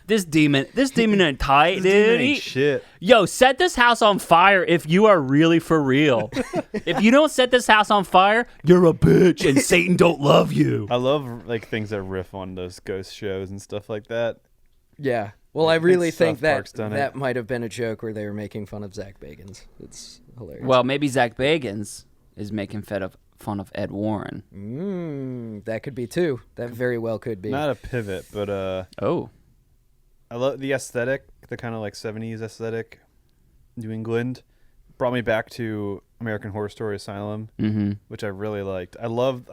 This demon ain't tight, dude. Demon ain't He- shit. Yo, set this house on fire if you are really for real. If you don't set this house on fire, you're a bitch and Satan don't love you. I love like things that riff on those ghost shows and stuff like that. Yeah. Well, I think really think South that Park's done it. that might have been a joke where they were making fun of Zach Bagans. It's hilarious. Well, maybe Zach Bagans is making fun of Ed Warren. That could be too. That very well could be. Not a pivot, but Oh. I love the aesthetic, the kind of like 70s aesthetic. New England brought me back to American Horror Story Asylum, which I really liked. I love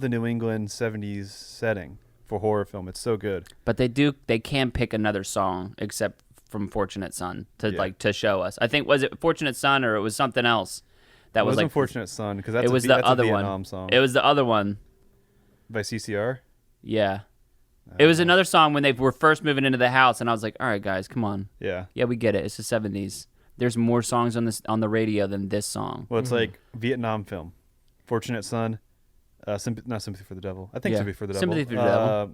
the New England 70s setting for horror film. It's so good. But they can pick another song except from Fortunate Son to show us. I think was it Fortunate Son or it was something else that It was wasn't like Fortunate Son because it was the that's other a Vietnam one. song It was the other one. by CCR. Yeah. It was another song when they were first moving into the house and I was like, "All right, guys, come on. Yeah. Yeah, we get it. It's the 70s. There's more songs on the radio than this song." Well, it's like Vietnam film. Fortunate Son. Not Sympathy for the Devil. I think Yeah. Sympathy for the Devil. Sympathy for the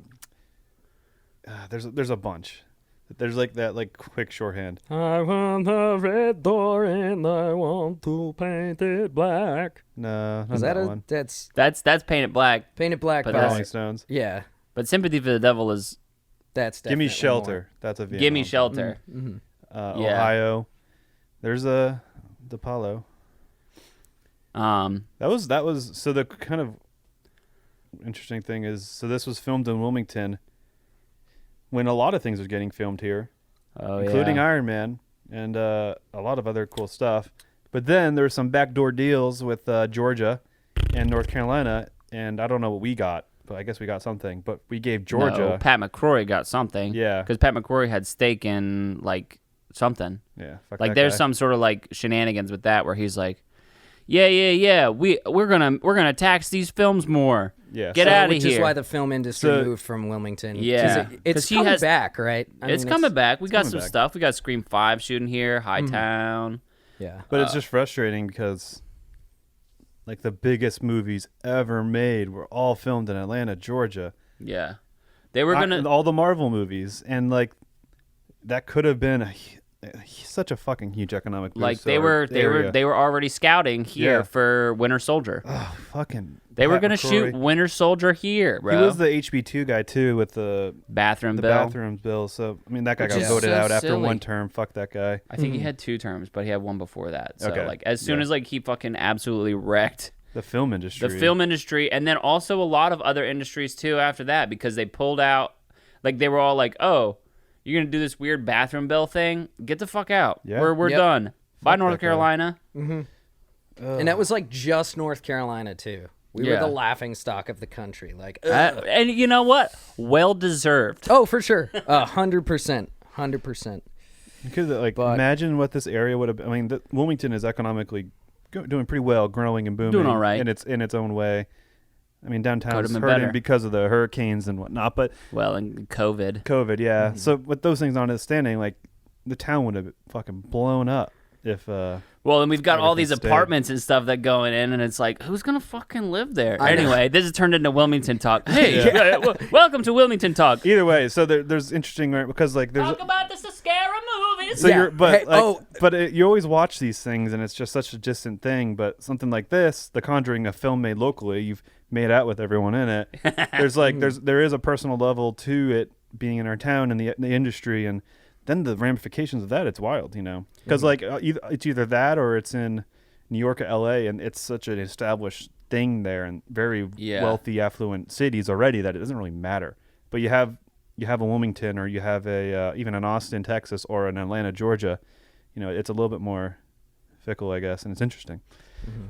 Devil. There's a bunch. There's like that like quick shorthand. I want a red door and I want to paint it black. No, not Is that one. that's That's Painted Black, Painted Black But by that's- Rolling Stones. yeah, but Sympathy for the Devil is that's Gimme definitely Shelter. That's a Vietnam Gimme film. Shelter. Yeah. Ohio. There's a DePaulo. That was so the kind of interesting thing is so this was filmed in Wilmington when a lot of things was getting filmed here, Oh, including yeah. Iron Man and a lot of other cool stuff. But then there were some backdoor deals with Georgia and North Carolina, and I don't know what we got, but I guess we got something. But we gave Georgia, No, Pat McCrory got something. Yeah. Because Pat McCrory had stake in like something. yeah, fuck Like that there's guy. some sort of like shenanigans with that where he's like, yeah, we're gonna tax these films more. Yeah, Get so- out of Which here. is why the film industry So- moved from Wilmington. 'Cause Yeah. it's 'Cause he coming has- back, right? I It's mean, coming back. We got coming some back. stuff. We got Scream 5 shooting here, Hightown. Yeah. But it's just frustrating because, like, the biggest movies ever made were all filmed in Atlanta, Georgia. Yeah. They were gonna all the Marvel movies, and like, that could have been such a fucking huge economic boost. like to they our were area. they were already scouting here Yeah. for Winter Soldier. Oh, fucking. They were Pat gonna McCrory. shoot Winter Soldier here, bro. He was the HB2 guy too with the bathroom bill. bathrooms bill. So I mean, that guy Which got is voted so out after silly. one term. Fuck that guy. I think he had 2 terms, but he had one before that. So Okay. like as soon Yeah. as like he fucking absolutely wrecked The film industry. the film industry, and then also a lot of other industries too after that because they pulled out. Like they were all like, "Oh, you're gonna do this weird bathroom bill thing? Get the fuck out. Yeah. We're Yep. done. Bye, North that guy. Carolina." And that was like just North Carolina too. We Yeah. were the laughing stock of the country. Like, And you know what? Well deserved. oh, for sure, 100%, 100%. Because like, But- imagine what this area would have. I mean, Wilmington is economically doing pretty well, growing and booming, Doing all right. in its own way. I mean, downtown Could've is been hurting better. because of the hurricanes and whatnot, but Well, and COVID. COVID, yeah. Mm-hmm. So with those things notwithstanding, like the town would have fucking blown up if. Well, and we've got all these Everything stayed. apartments and stuff that going in, and it's like, who's gonna fucking live there? I know. Anyway, this has turned into Wilmington talk. Hey, welcome to Wilmington talk. Either way, so there's interesting, right? Because like there's. Talk about the Sascara movies. So Yeah. you're, but Hey, like, oh. you always watch these things, and it's just such a distant thing. But something like this, The Conjuring, a film made locally, you've made out with everyone in it. There's like there is a personal level to it being in our town and the industry, and then the ramifications of that. It's wild, you know, because like it's either that or it's in New York or L.A., and it's such an established thing there, and very Yeah. wealthy, affluent cities already that it doesn't really matter. But you have you have a Wilmington or you have a even an Austin, Texas, or an Atlanta, Georgia, it's a little bit more fickle, I guess, and it's interesting.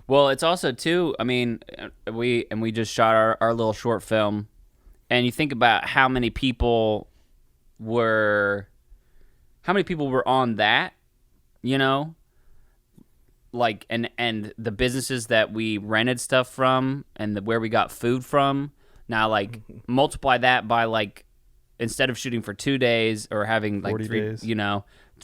Well, it's also too. I mean, we just shot our little short film, and you think about how many people were on that, like and the businesses that we rented stuff from and where we got food from. Now, like multiply that by like instead of shooting for 2 days or having like 40 3 days.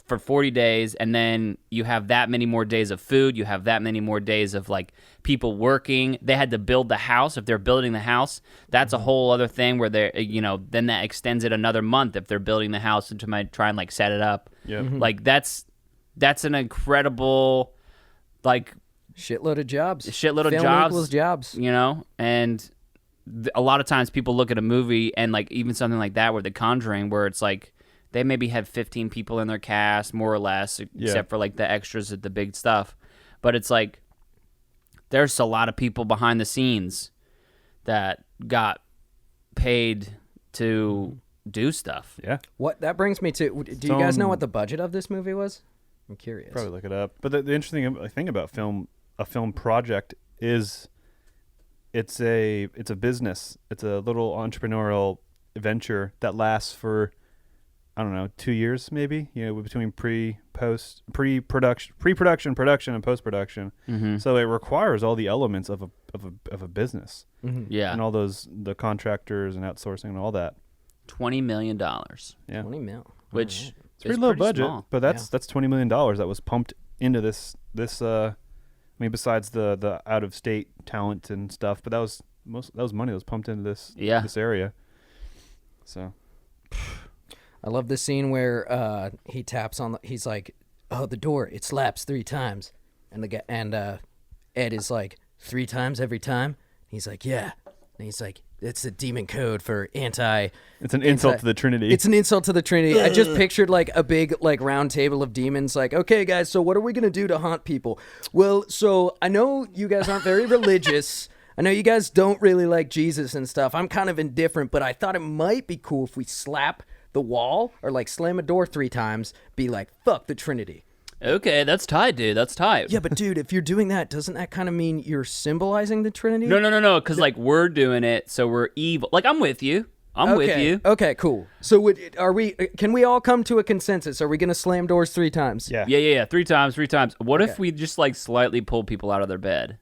For 40 days, and then you have that many more days of food, you have that many more days of like people working. They had to build the house. If they're building the house, that's a whole other thing where they're then that extends it another month if they're building the house and try and like set it up. Yeah. Like that's an incredible like Shitload of jobs. shitload of Film jobs, equals jobs. and a lot of times people look at a movie and like even something like that where The Conjuring, where it's like they maybe have 15 people in their cast, more or less, except for like the extras at the big stuff. But it's like there's a lot of people behind the scenes that got paid to do stuff. Yeah. What that brings me to? Do you guys know what the budget of this movie was? I'm curious. Probably look it up. But the interesting thing about a film project is it's a business. It's a little entrepreneurial venture that lasts for, I don't know, 2 years maybe, between pre-production, production, and post-production. Mm-hmm. So it requires all the elements of a business Yeah, and all the contractors and outsourcing and all that. $20 million, Yeah. 20 mil. which It's pretty low budget, small. but that's $20 million that was pumped into this. I mean, besides the out of state talent and stuff, but that was money that was pumped into this area. So I love the scene where he taps on. He's like, "Oh, the door! It slaps 3 times," and the guy Ed is like, 3 times every time. He's like, "Yeah," and he's like, "It's a demon code for anti." it's an insult to the Trinity. It's an insult to the Trinity. I just pictured like a big like round table of demons. Like, okay, guys, so what are we gonna do to haunt people? Well, so I know you guys aren't very religious. I know you guys don't really like Jesus and stuff. I'm kind of indifferent, but I thought it might be cool if we slap the wall or like slam a door 3 times. Be like, fuck the Trinity. Okay, that's tight, dude. That's tight. Yeah, but dude, if you're doing that, doesn't that kind of mean you're symbolizing the Trinity? No. Because like we're doing it, so we're evil. Like I'm with you. I'm with you. Okay, cool. So can we all come to a consensus? Are we going to slam doors 3 times? yeah. Yeah. 3 times. What if we just like slightly pull people out of their bed?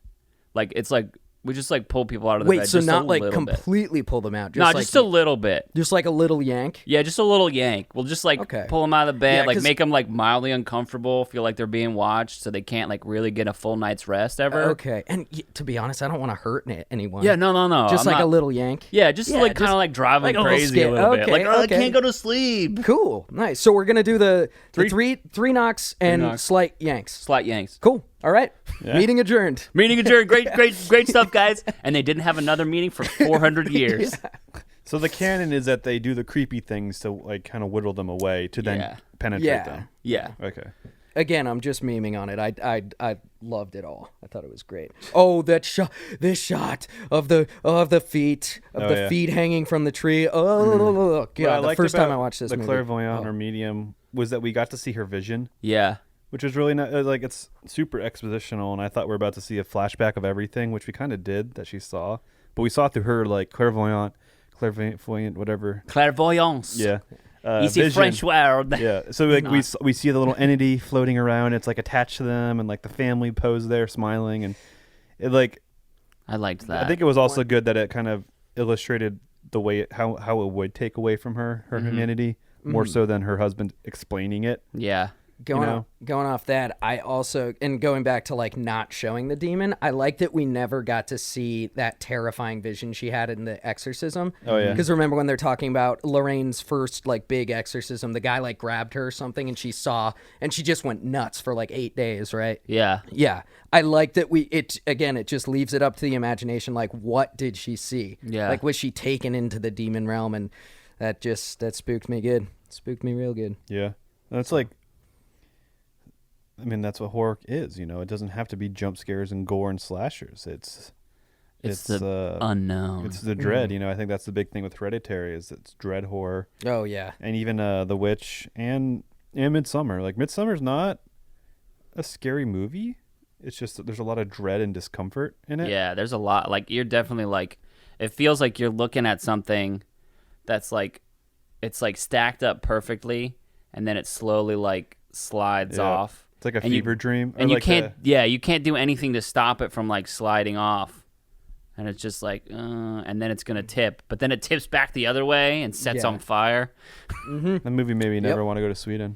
Like it's like we just like pull people out of their bed. Wait, so just not a like little bit. completely pull them out? Just No, like, just a little bit. just like a little yank? Yeah, just a little yank. We'll just like Okay. pull them out of the bed, Yeah, like 'cause- make them like mildly uncomfortable, feel like they're being watched, so they can't like really get a full night's rest ever. Okay. And to be honest, I don't want to hurt anyone. Yeah, no. Just I'm like not- a little yank? Yeah, just Yeah, like kind just of like drive them like a little crazy a scare- little bit. okay, Like, oh, okay. I can't go to sleep. Cool. Nice. So we're going to do the three knocks and knocks. slight yanks. Slight yanks. Cool. All right. Meeting adjourned. Meeting adjourned. Great stuff, guys. And they didn't have another meeting for 400 years. So the canon is that they do the creepy things to like kind of whittle them away to then Yeah. penetrate Yeah. them. Yeah. Okay. Again, I'm just memeing on it. I loved it all. I thought it was great. Oh, this shot of the feet yeah. feet hanging from the tree. Oh, God! What I The liked first time about I watched this the movie. clairvoyant or medium was that we got to see her vision, Yeah. which was really not like it's super expositional, and I thought we were about to see a flashback of everything, which we kind of did that she saw, but we saw it through her like clairvoyant, whatever. Clairvoyance. Yeah. Ici Vision. French world. Yeah, so like we see the little entity floating around. It's like attached to them, and like the family pose there, smiling, and it like I liked that. I think it was also good that it kind of illustrated the way how it would take away from her humanity more so than her husband explaining it. Yeah. Going off that, I also, and going back to like not showing the demon, I like that we never got to see that terrifying vision she had in the exorcism. Oh, yeah. Because remember when they're talking about Lorraine's first like big exorcism, the guy like grabbed her or something and she saw, and she just went nuts for like 8 days, right? Yeah. Yeah. I like that it just leaves it up to the imagination. Like, what did she see? Yeah. Like, was she taken into the demon realm? And that spooked me good. Spooked me real good. Yeah, that's like. I mean, that's what horror is, It doesn't have to be jump scares and gore and slashers. It's It's the unknown. It's the dread. You know, I think that's the big thing with Hereditary is it's dread horror, Oh yeah. and even The Witch and Midsummer. Like Midsummer's not a scary movie. It's just that there's a lot of dread and discomfort in it. Yeah, there's a lot. Like you're definitely like, it feels like you're looking at something that's like, it's like stacked up perfectly, and then it slowly like slides Yeah. off. It's like a And you- fever dream. Or And you like can't, you can't do anything to stop it from like sliding off. And it's just like, and then it's gonna tip, but then it tips back the other way and sets Yeah. on fire. The movie made me never want to go to Sweden.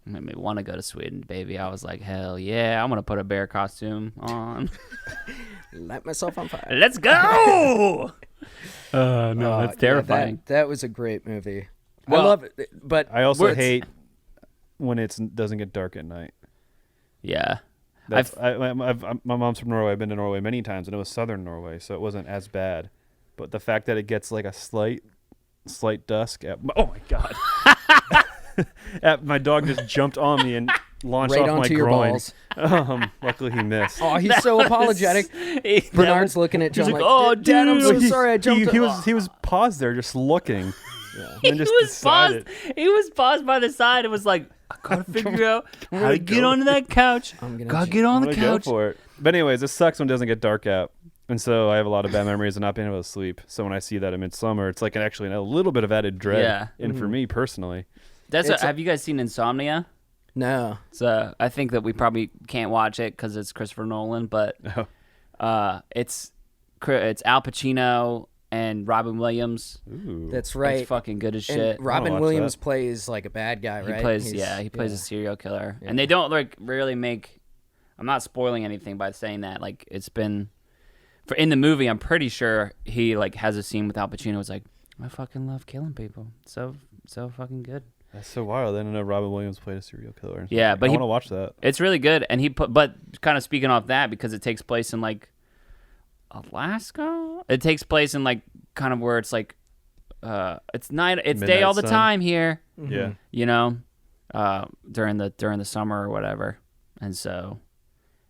Made me want to go to Sweden, baby. I was like, hell yeah, I'm gonna put a bear costume on. Light myself on fire. Let's go! No, that's Yeah, terrifying. that was a great movie. Well, I love it, but I also Words. hate when it doesn't get dark at night. Yeah. That's, my mom's from Norway. I've been to Norway many times, and it was southern Norway, so it wasn't as bad. But the fact that it gets like a slight dusk at oh my god, my dog just jumped on me and launched right off my onto your groin. balls. Luckily he missed. Oh, he's so apologetic. Bernard's looking at John like, "Oh, Dad, I'm so dude." sorry. I jumped. He was paused there just looking. He And just was decided- paused. He was paused by the side. It was like, I gotta figure out how to get onto that couch. I'm gonna Gotta ju- get on I'm the gonna go couch. for it. But anyways, it sucks when it doesn't get dark out. And so I have a lot of bad memories of not being able to sleep. So when I see that in Midsummer, it's like actually a little bit of added dread. Yeah. And for me personally. Have you guys seen Insomnia? No. So I think that we probably can't watch it because it's Christopher Nolan, but it's Al Pacino and Robin Williams. Ooh. That's right. It's fucking good as And shit. Robin watch Williams that. plays like a bad guy, right? He plays He's- a serial killer, and they don't like really make. I'm not spoiling anything by saying that. Like it's been, for in the movie, I'm pretty sure he like has a scene with Al Pacino. It's like, I fucking love killing people. So fucking good. That's so wild. I didn't know Robin Williams played a serial killer. Yeah, but I he- want to watch that. It's really good, and but kind of speaking off that because it takes place in like Alaska. It takes place in like kind of where it's like, it's night, it's day Midnight all the sun. time here. Yeah. You know, during the summer or whatever, and so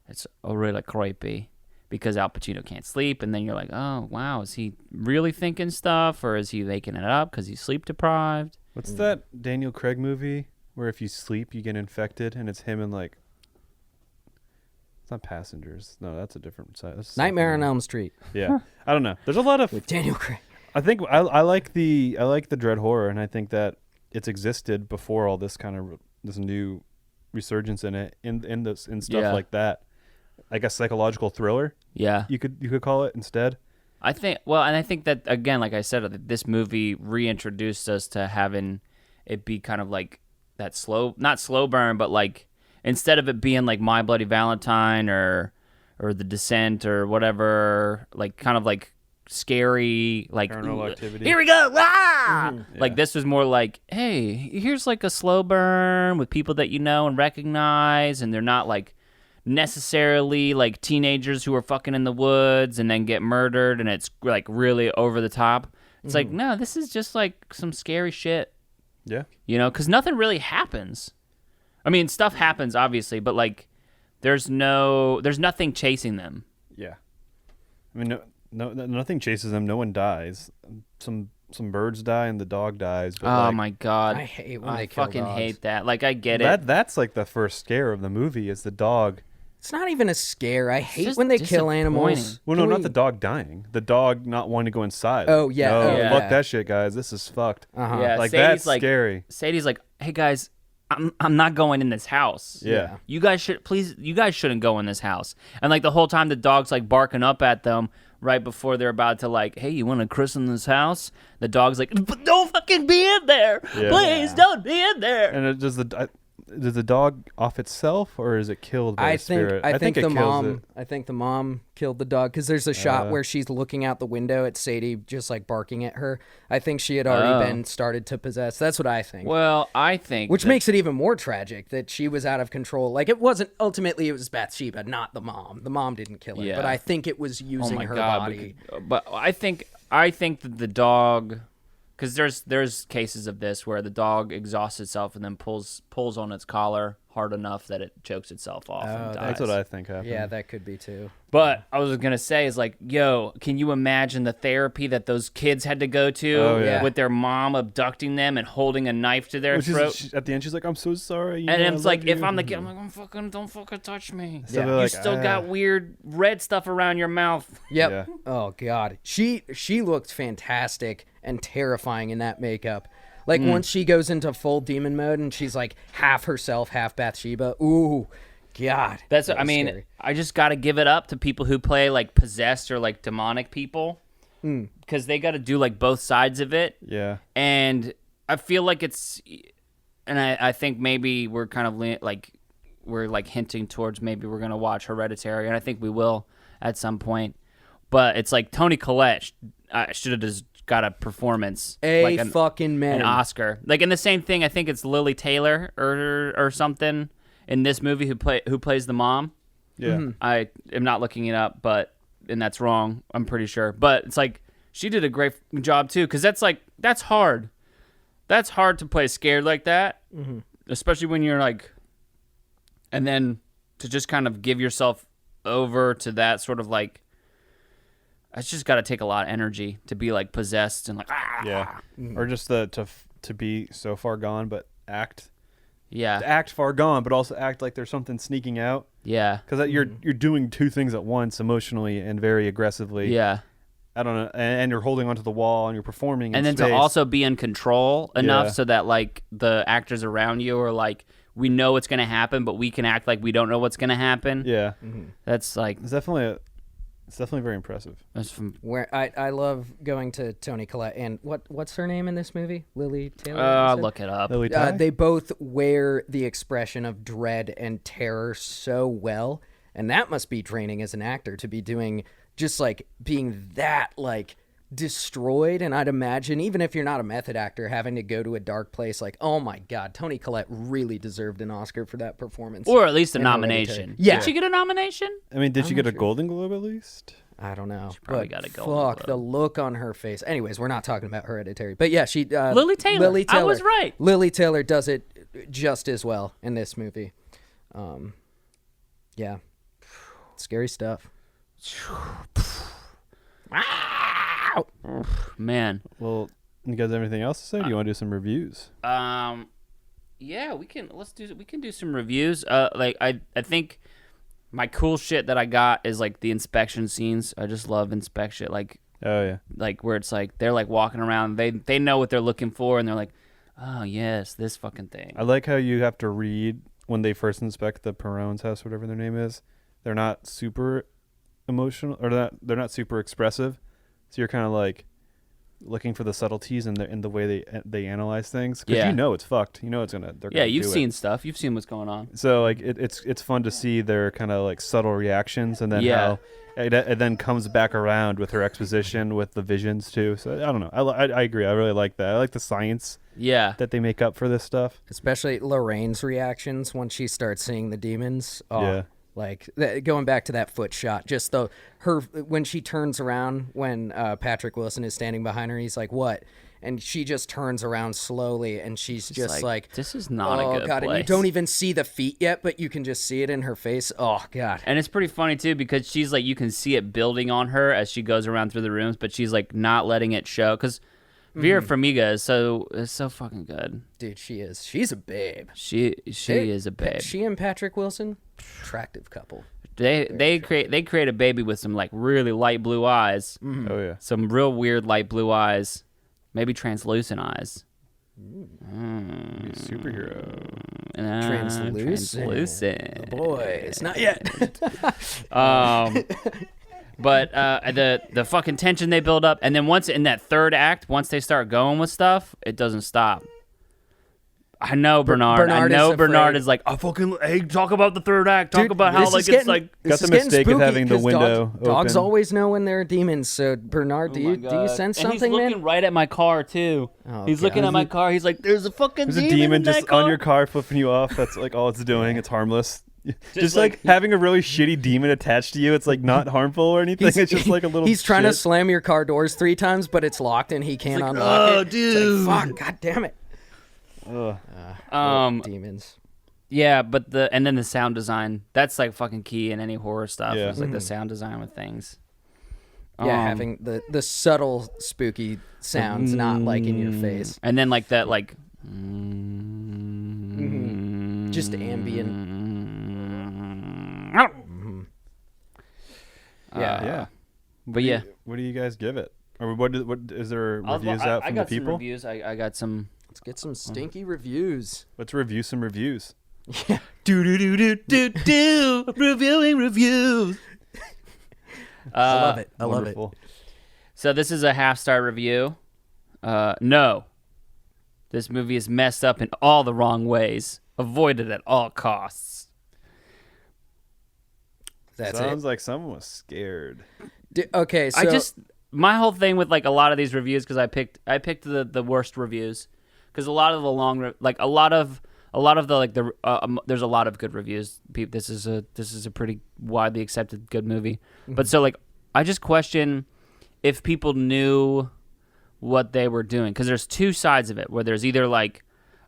it's really creepy because Al Pacino can't sleep, and then you're like, oh wow, is he really thinking stuff or is he making it up because he's sleep deprived? What's that Daniel Craig movie where if you sleep you get infected and it's him and like it's not Passengers. No, that's a different side. That's Nightmare on something. Elm Street Yeah. I don't know. There's a lot of with Daniel Craig. I think I like the dread horror, and I think that it's existed before all this kind of this new resurgence in it in stuff Yeah. like that. Like a psychological thriller, Yeah. you could call it instead. I think and I think that again, like I said, this movie reintroduced us to having it be kind of like that not slow burn, but like instead of it being like My Bloody Valentine or The Descent or whatever, like kind of like scary, like Paranormal Activity. here we go, ah! Like this was more like, hey, here's like a slow burn with people that you know and recognize, and they're not like necessarily like teenagers who are fucking in the woods and then get murdered and it's like really over the top. It's like, no, this is just like some scary shit, Yeah. you know, because nothing really happens. I mean, stuff happens obviously, but like there's nothing chasing them. Yeah. I mean, nothing chases them. No one dies. Some birds die and the dog dies. But Oh like, my god, I hate when I they kill fucking dogs. hate that. Like I get it. that's like the first scare of the movie is the dog. It's not even a scare. I hate just when they kill disappointing. animals. Well, no, Can not we- the dog dying. The dog not wanting to go inside. Oh, yeah. No, Oh, fuck yeah. that shit, guys. This is fucked. Uh-huh. Yeah, Like Sadie's that's scary. Sadie's like, hey guys, I'm not going in this house. Yeah. You guys shouldn't go in this house. And like the whole time the dog's like barking up at them right before they're about to like, hey, you want to christen this house? The dog's like, but don't fucking be in there. Yeah. Please don't be in there. And does the dog off itself or is it killed by I a spirit? think it the kills mom. it. I think the mom killed the dog because there's a shot where she's looking out the window at Sadie, just like barking at her. I think she had already been started to possess. That's what I think. Well, I think Which that- makes it even more tragic that she was out of control. Like it wasn't ultimately it was Bathsheba, not the mom. The mom didn't kill her, Yeah. but I think it was oh using my her god, body. but I think that the dog, because there's cases of this where the dog exhausts itself and then pulls on its collar hard enough that it chokes itself off and dies. That's what I think happened. Yeah, that could be too. But I was gonna say is like, yo, can you imagine the therapy that those kids had to go to Oh, yeah. with their mom abducting them and holding a knife to their Which is, throat? at the end, she's like, "I'm so sorry." you And know, I it's like, love if you." I'm the kid, I'm like, don't fucking touch me. So Yeah. they're You like, still got weird red stuff around your mouth. Yep. Yeah. Oh God, she looked fantastic and terrifying in that makeup. Like once she goes into full demon mode and she's like half herself, half Bathsheba. Ooh, God. That's that I was mean, scary. I just got to give it up to people who play like possessed or like demonic people because they got to do like both sides of it. Yeah. And I feel like it's, and I think maybe we're kind of we're like hinting towards maybe we're gonna watch Hereditary, and I think we will at some point. But it's like Toni Collette should have just got a performance, like fucking man. an Oscar. Like in the same thing, I think it's Lily Taylor or something in this movie who plays the mom. Yeah. I am not looking it up, and that's wrong. I'm pretty sure, but it's like she did a great job too, because that's hard. That's hard to play scared like that, especially when you're like, and then to just kind of give yourself over to that sort of like. It's just got to take a lot of energy to be like possessed and like Yeah. Or just to be so far gone, but act yeah, far gone, but also act like there's something sneaking out. yeah, Because you're doing two things at once, emotionally and very aggressively. yeah. I don't know, and you're holding onto the wall and you're performing. In And then space. to also be in control enough Yeah. so that like the actors around you are like, we know what's gonna happen, but we can act like we don't know what's gonna happen. Yeah. That's like It's definitely very impressive. that's from. Where I love going to Toni Collette and what's her name in this movie? Lily Taylor. you I'll said? look it up. Lily Ty? They both wear the expression of dread and terror so well, and that must be draining as an actor to be doing just like being that like destroyed. And I'd imagine even if you're not a method actor, having to go to a dark place, like, oh my God, Toni Collette really deserved an Oscar for that performance, Or at least a in nomination. Hereditary. Yeah. Did she get a nomination? I mean, did she get a sure. Golden Globe at least? I don't know. probably but got a Golden fuck, Globe. the look on her face. Anyways, we're not talking about Hereditary, but yeah, she Lily Taylor. I was right. Lily Taylor does it just as well in this movie. Yeah, scary stuff. Man. Well, you guys have anything else to say? Do you want to do some reviews? Yeah, we can do some reviews. Like I think my cool shit that I got is like the inspection scenes. I just love inspection, like Oh yeah. where it's like they're like walking around, they know what they're looking for, and they're like, oh yes, this fucking thing. I like how you have to read when they first inspect the Peron's house, whatever their name is. They're not super emotional, or they're not super expressive. So you're kind of like looking for the subtleties in the way they analyze things, because Yeah. you know it's fucked. You know they're Yeah, gonna you've do seen it. stuff. You've seen what's going on. So like it's fun to see their kind of like subtle reactions, and then Yeah. how it then comes back around with her exposition with the visions too. So I don't know. I agree. I really like that. I like the science Yeah. that they make up for this stuff. Especially Lorraine's reactions when she starts seeing the demons. Oh, Yeah. Like going back to that foot shot, just when she turns around when Patrick Wilson is standing behind her, he's like, "What?" And she just turns around slowly, and she's just like, this is not "Oh a good God!" place. And you don't even see the feet yet, but you can just see it in her face. Oh God! And it's pretty funny too, because she's like, you can see it building on her as she goes around through the rooms, but she's like not letting it show, because Vera Farmiga is so fucking good. Dude, she is. She's a babe. She is a babe. She and Patrick Wilson, attractive couple. They create a baby with some like really light blue eyes, Oh yeah. some real weird light blue eyes, maybe translucent eyes. Superhero. Translucent. Boys, not yet. But the fucking tension they build up, and then once in that third act, once they start going with stuff, it doesn't stop. I know Bernard. Bernard I know is Bernard afraid. is like, oh fucking, hey, talk about the third act. Talk Dude, about how this like is it's getting- like. this Got the is getting mistake of spooky, having the 'cause window Dogs open. always know when they're demons. So Bernard, do you sense And something, he's looking man? right at my car too. Oh, He's looking God. at my car. He's like, "There's a fucking There's a demon demon in that just car." on your car flipping you off. That's like all it's doing. It's harmless. Just like- like having a really shitty demon attached to you. It's like not harmful or anything. It's just like a little. He's trying to shit. slam your car doors 3 times, but it's locked and he can't unlock "Oh, it. dude." It's like, fuck, God damn it. Ugh. Um, Demons. Yeah, but and then the sound design. That's like fucking key in any horror stuff. Yeah. Is like the sound design with things. Yeah, having the subtle spooky sounds, not like in your face. And then like that like Just ambient. Yeah. But yeah. What do you guys give it? Or what is there reviews I out from the got some people? reviews. I got some. Let's get some stinky reviews. Let's review some reviews. Reviewing reviews. I love it. I love it. Wonderful. So this is a half-star review. No. This movie is messed up in all the wrong ways. Avoid it at all costs. That's Sounds like someone was scared. Okay, so My whole thing with like a lot of these reviews, because I picked the worst reviews, because a lot of the there's a lot of good reviews. This is a pretty widely accepted good movie. But so like I just question if people knew what they were doing, because there's two sides of it, where there's either like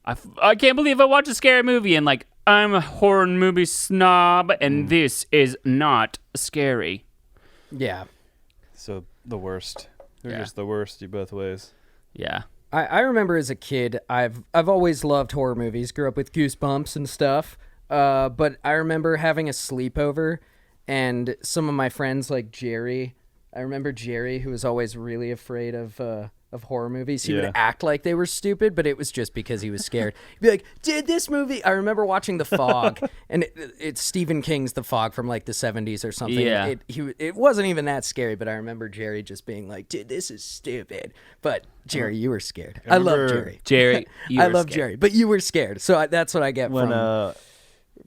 I can't believe I watched a scary movie, and like I'm a horror movie snob and this is not scary. yeah. So the worst. They're Yeah. just the worst you both ways. Yeah. I remember as a kid, I've always loved horror movies. Grew up with Goosebumps and stuff. But I remember having a sleepover, and some of my friends like Jerry. I remember Jerry, who was always really afraid of horror movies. He Yeah. would act like they were stupid, but it was just because he was scared. He'd be like, "Dude, this movie." I remember watching The Fog, and it's Stephen King's The Fog from like the 70s or something. Yeah. It wasn't even that scary, but I remember Jerry just being like, "Dude, this is stupid." But Jerry, you were scared. I love remember- Jerry. Jerry, you I were love scared. Jerry, but you were scared. So that's what I get When from.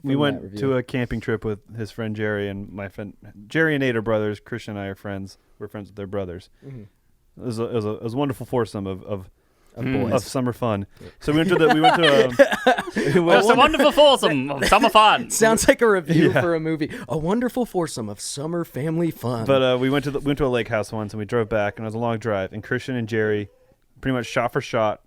we that went review. to a camping trip with his friend Jerry and my friend Jerry and Nate are brothers. Christian and I are friends. We're friends with their brothers. Mm-hmm. It was a wonderful foursome of boys. summer fun. So we went to It's a wonderful foursome. Summer fun. Sounds like a review for a movie. A wonderful foursome of summer family fun. But we went to a lake house once and we drove back and it was a long drive and Christian and Jerry pretty much shot for shot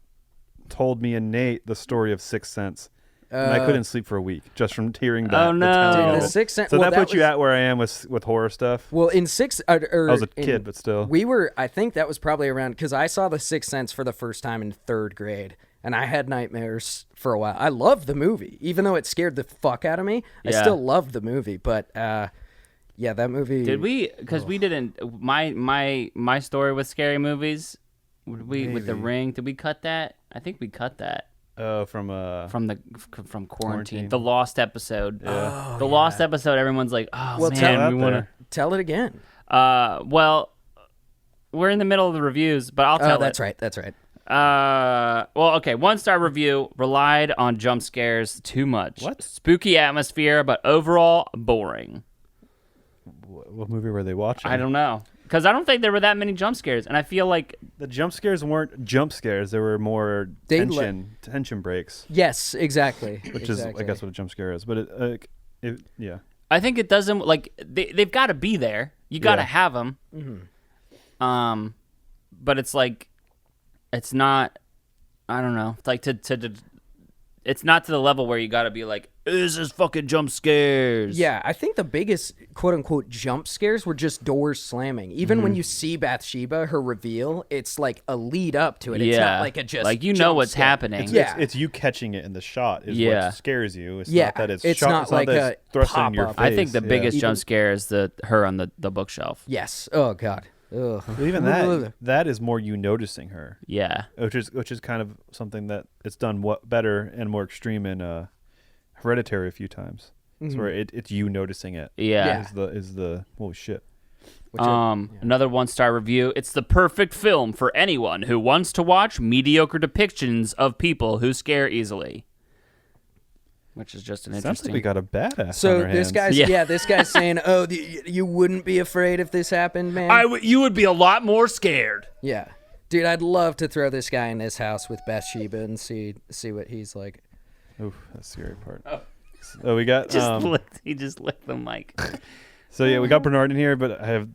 told me and Nate the story of Sixth Sense. And I couldn't sleep for a week just from hearing that. Oh, no. the telling Dude, of The it. Sixth Sense- So well, that that puts you was- at where I am with horror stuff. Well, in six, I was a kid, but still. we were. I think that was probably around because I saw The Sixth Sense for the first time in third grade, and I had nightmares for a while. I loved the movie, even though it scared the fuck out of me. I Yeah. still loved the movie, but yeah, that movie. Did we? Because we didn't. My story with scary movies. Would we with the Ring? Did we cut that? I think we cut that From from quarantine. Quarantine. The Lost episode. The Lost episode. Everyone's like, oh Well, man, out we want there. Tell it again. to. Well, we're in the middle of the reviews, but I'll tell Oh, that's it. right. That's right. Well, okay. 1-star review. Relied on jump scares too much. What? Spooky atmosphere, but overall boring. what movie were they watching? I don't know. Because I don't think there were that many jump scares, and I feel like The jump scares weren't jump scares. They were more They tension breaks, Yes, exactly. which is I guess what a jump scare is. But yeah. I think it doesn't like they've got to be there. You got to Yeah. have them. But it's like it's not. I don't know. It's like to it's not to the level where you got to be like, this is fucking jump scares. Yeah, I think the biggest quote unquote jump scares were just doors slamming. Even when you see Bathsheba, her reveal, it's like a lead up to it. It's Yeah. not like a just like you know jump what's scare. happening. Yeah. It's you catching it in the shot is Yeah. what scares you. It's Yeah, not that it's it's shot, not it's like not that it's a thrust in your face. pop-up. I think the Yeah. biggest jump scare is her on the bookshelf. Yes. Oh God. Ugh. But even that is more you noticing her, Yeah. which is kind of something that it's done better and more extreme in Hereditary a few times. It's where it's you noticing it. Yeah. Is the holy shit. Another 1-star review. It's the perfect film for anyone who wants to watch mediocre depictions of people who scare easily. Which is just an Sounds interesting. like we got a badass. on So our this hands. guy's Yeah. this guy's saying, "Oh, you wouldn't be afraid if this happened, man." you would be a lot more scared. Yeah, dude, I'd love to throw this guy in this house with Bathsheba and see what he's like. Oof, that's the scary part. Oh, we got He just licked the mic. so yeah, we got Bernard in here, but I have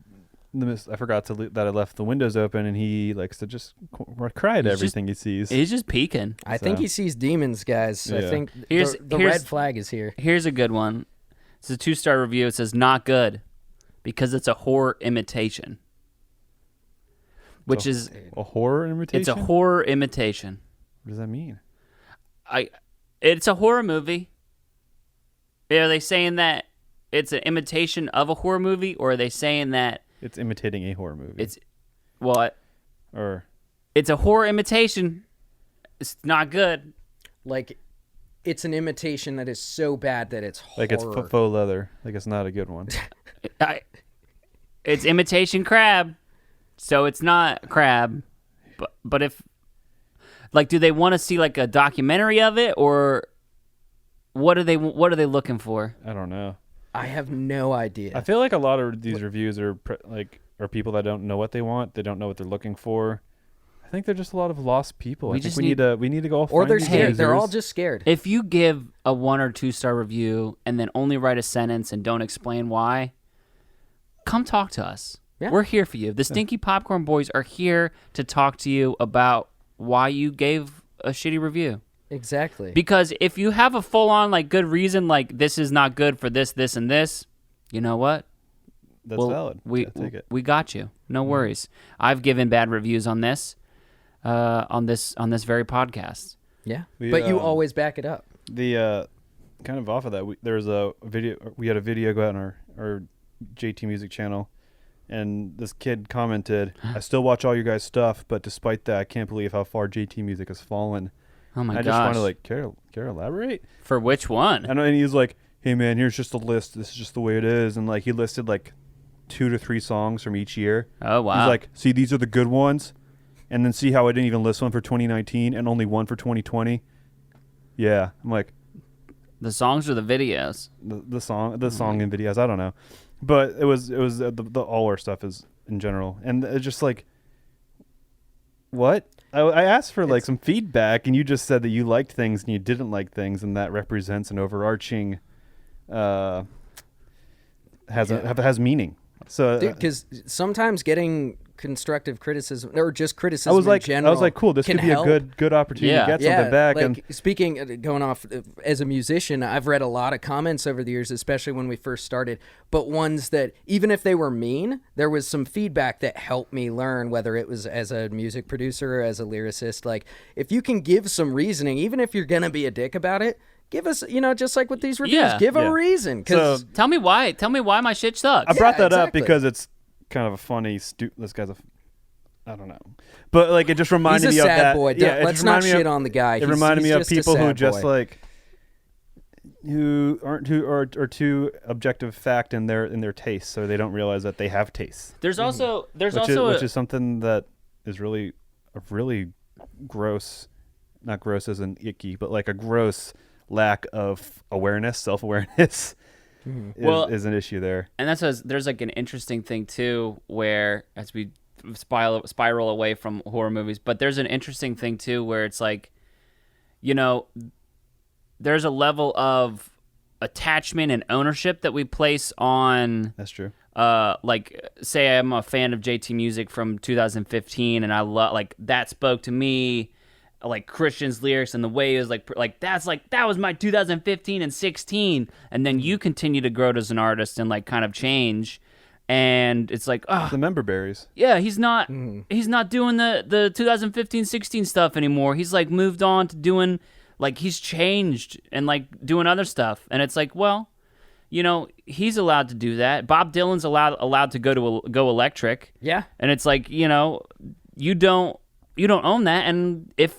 I forgot that I left the windows open, and he likes to just cry at everything he sees. He's just peeking. I think So- he sees demons, guys. I Yeah. think Here's- the here's- red flag is here. Here's a good one. It's a 2-star review. It says not good because it's a horror imitation. Which is a horror imitation. it's a horror imitation. What does that mean? It's a horror movie. Are they saying that it's an imitation of a horror movie, or are they saying that It's imitating a horror movie. it's well, or it's a horror imitation? It's not good. Like, it's an imitation that is so bad that it's horror. like it's faux leather. Like it's not a good one. It's imitation crab, so it's not crab. But if, like, do they want to see like a documentary of it, or what are they looking for? I don't know. I have no idea. I feel like a lot of these reviews are are people that don't know what they want. They don't know what they're looking for. I think they're just a lot of lost people. We I think just we need to go. or find they're these scared. They're all users. just scared. If you give a 1 or 2-star review and then only write a sentence and don't explain why, come talk to us. Yeah. We're here for you. The Stinky Popcorn Boys are here to talk to you about why you gave a shitty review. Exactly. Because if you have a full-on like good reason, like this is not good for this, this, and this, you know what? That's valid. We Yeah, take it. we got you. No worries. I've given bad reviews on this, on this very podcast. yeah. We, But you always back it up. The kind of off of that, there was a video. We had a video go out on our JT Music channel, and this kid commented, "I still watch all your guys' stuff, but despite that, I can't believe how far JT Music has fallen." Oh my I gosh! just want to like care elaborate. For which one? And he's like, "Hey man, here's just a list. This is just the way it is." And like he listed like 2 to 3 songs from each year. Oh wow! He's like, "See, these are the good ones, and then see how I didn't even list one for 2019 and only one for 2020." Yeah, I'm like, the songs or the videos? the song and videos. I don't know, but it was the all our stuff is in general, and it's just like, what? I asked for like some feedback, and you just said that you liked things and you didn't like things, and that represents an overarching, has meaning. So Because sometimes getting constructive criticism or just criticism I was like, in general cool. This can could be help. a good opportunity Yeah. to get something back. Like, And speaking, going off as a musician, I've read a lot of comments over the years, especially when we first started, but ones that even if they were mean, there was some feedback that helped me learn, whether it was as a music producer or as a lyricist. Like, if you can give some reasoning, even if you're going to be a dick about it, give us, just like with these reviews, Yeah. give Yeah. a reason. Because So- Tell me why. Tell me why my shit sucks. I brought that up exactly. because it's kind of a funny. This guy's I don't know, but like it just reminded he's a me sad of that. boy. Yeah, it Let's just not reminded me shit of- on the guy. It He's- reminded he's me of just a people who sad just boy. like who aren't too or too objective fact in their tastes, so they don't realize that they have tastes. There's also Which is something that is really a really gross, not gross as in icky, but like a gross lack of awareness, self-awareness is an issue there. and there's like an interesting thing too, where as we spiral away from horror movies, but there's an interesting thing too where it's like, there's a level of attachment and ownership that we place on. That's true. Like say I'm a fan of JT Music from 2015 and I love like that spoke to me, like Christian's lyrics and the way it was that was my 2015 and 16, and then you continue to grow as an artist and like kind of change, and it's like, oh The member berries. yeah, he's not doing the 2015-16 stuff anymore. He's like moved on to doing, like, he's changed and like doing other stuff, and it's like, well, he's allowed to do that. Bob Dylan's allowed to go electric. Yeah. And it's like, you don't own that, and if